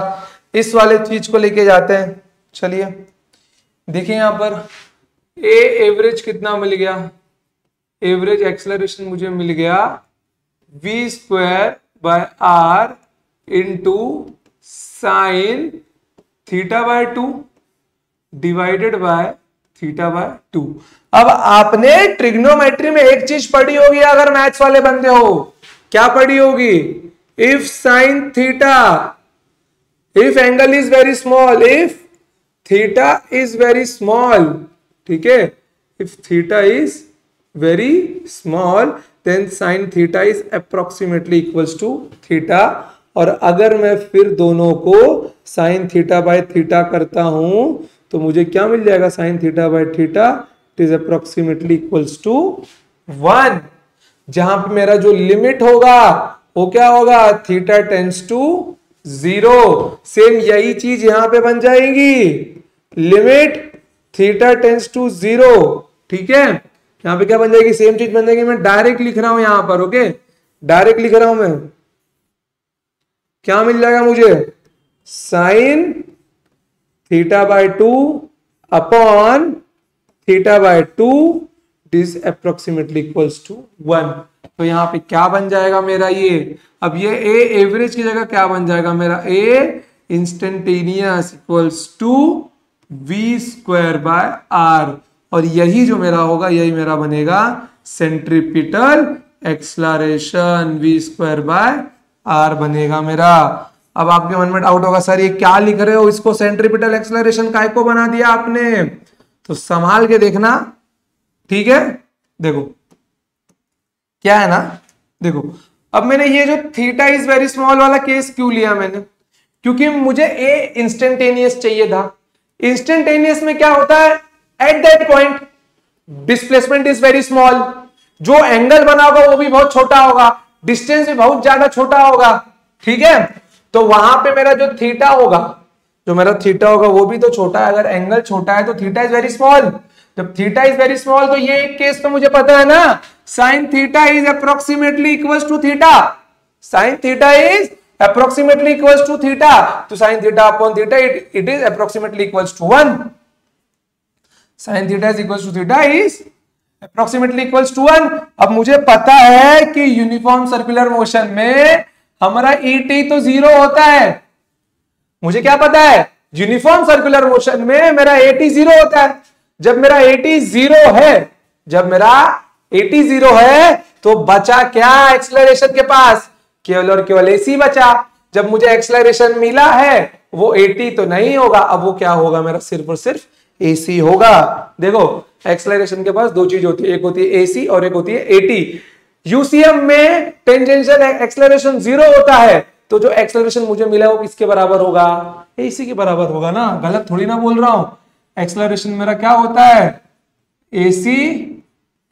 इस वाले चीज को लेके जाते हैं। चलिए देखिए यहां पर ए एवरेज कितना मिल गया, एवरेज एक्सेलरेशन मुझे मिल गया v square by r into sine theta by 2 divided by theta by 2। अब आपने ट्रिग्नोमेट्री में एक चीज पढ़ी होगी, अगर मैथ्स वाले बंदे हो, क्या पढ़ी होगी, if sine theta, if angle is very small, if theta is very small, ठीक है, if theta is very small then sine theta is approximately equals to theta. और अगर मैं फिर दोनों को साइन थीटा बाय थीटा करता हूं तो मुझे क्या मिल जाएगा, sine theta by theta it is approximately equals to 1। जहां पे मेरा जो लिमिट होगा वो क्या होगा, थीटा टेंड्स टू 0। सेम यही चीज यहां पे बन जाएगी, लिमिट थीटा टेंड्स टू 0, ठीक है। यहां पे क्या बन जाएगी, सेम चीज बन जाएगी। मैं डायरेक्ट लिख रहा हूं यहां पर, ओके, डायरेक्ट लिख रहा हूं मैं, क्या मिल जाएगा मुझे, sine theta by 2 upon theta by 2 is approximately equals to 1। तो यहां पे क्या बन जाएगा मेरा ये, अब ये ए एवरेज की जगह क्या बन जाएगा मेरा, a instantaneous equals to v square by r. और यही जो मेरा होगा यही मेरा बनेगा centripetal acceleration, v square by r बनेगा मेरा। अब आपके मन में डाउट होगा, सर ये क्या लिख रहे हो, इसको सेंट्रीपिटल एक्सलरेशन काय को बना दिया आपने, तो संभाल के देखना, ठीक है। देखो क्या है ना, देखो अब मैंने ये जो थीटा इज वेरी स्मॉल वाला केस क्यों लिया मैंने, क्योंकि मुझे ए इंस्टेंटेनियस चाहिए था। इंस्टेंटेनियस में क्या होता है, at that point displacement is very small, जो एंगल बना होगा वो भी बहुत छोटा होगा, डिस्टेंस भी बहुत ज्यादा छोटा होगा, ठीक है। तो वहां पे मेरा जो थीटा होगा, जो मेरा थीटा होगा वो भी तो छोटा है। अगर एंगल छोटा है तो थीटा इज वेरी स्मॉल। जब थीटा इज वेरी स्मॉल तो ये एक केस तो मुझे पता है ना, sine theta is approximately equals to theta, sine theta is approximately equals to theta, तो sine theta upon theta it is approximately equals to 1। Sine theta is equals to theta is approximately equals to 1। अब मुझे पता है कि uniform circular motion में हमारा ET तो 0 होता है। मुझे क्या पता है, यूनिफॉर्म सर्कुलर मोशन में मेरा AT 0 होता है। जब मेरा AT 0 है, जब मेरा AT 0 है तो बचा क्या एक्सेलरेशन के पास, केवल और केवल AC बचा। जब मुझे एक्सेलरेशन मिला है वो AT तो नहीं होगा, अब वो क्या होगा, मेरा सिर्फ और सिर्फ AC होगा। देखो एक्सेलरेशन के पास दो चीज होती है, एक होती है AC और एक होती है AT। यूसीएम में टेंजेंशियल एक्सेलरेशन 0 होता है, तो जो एक्सेलरेशन मुझे मिला वो किसके बराबर होगा, AC के बराबर होगा ना। गलत थोड़ी ना बोल रहा हूं, एक्सेलरेशन मेरा क्या होता है, AC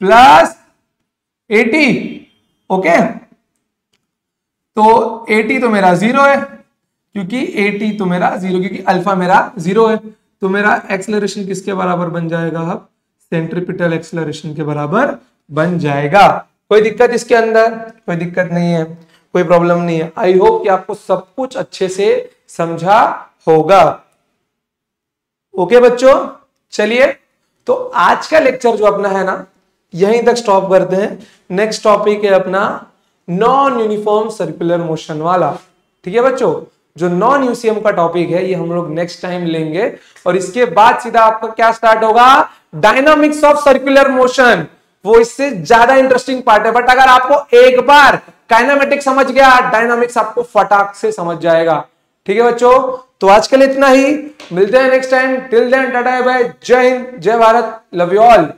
प्लस AT, ओके। तो AT तो मेरा 0 है, क्योंकि AT तो मेरा 0, क्योंकि अल्फा मेरा 0 है, तो मेरा एक्सेलरेशन किसके बराबर बन जाएगा, अब सेंट्रीपिटल एक्सेलरेशन के बराबर बन जाएगा। कोई दिक्कत इसके अंदर, कोई दिक्कत नहीं है, कोई प्रॉब्लम नहीं है। आई होप कि आपको सब कुछ अच्छे से समझा होगा। ओके बच्चों, चलिए तो आज का लेक्चर जो अपना है ना, यहीं तक स्टॉप करते हैं। नेक्स्ट टॉपिक है अपना नॉन यूनिफॉर्म सर्कुलर मोशन वाला, ठीक है बच्चों। जो नॉन यूसीएम का टॉपिक है ये हम लोग नेक्स्ट टाइम लेंगे, और इसके बाद सीधा आपका क्या स्टार्ट होगा, डायनामिक्स ऑफ सर्कुलर मोशन। वो इससे ज्यादा इंटरेस्टिंग पार्ट है, बट अगर आपको एक बार काइनेमेटिक्स समझ गया, डायनामिक्स आपको फटाक से समझ जाएगा। ठीक है बच्चों, तो आज के लिए इतना ही, मिलते हैं next time. Till then tata bye, जय हिंद, जय भारत, लव यू ऑल।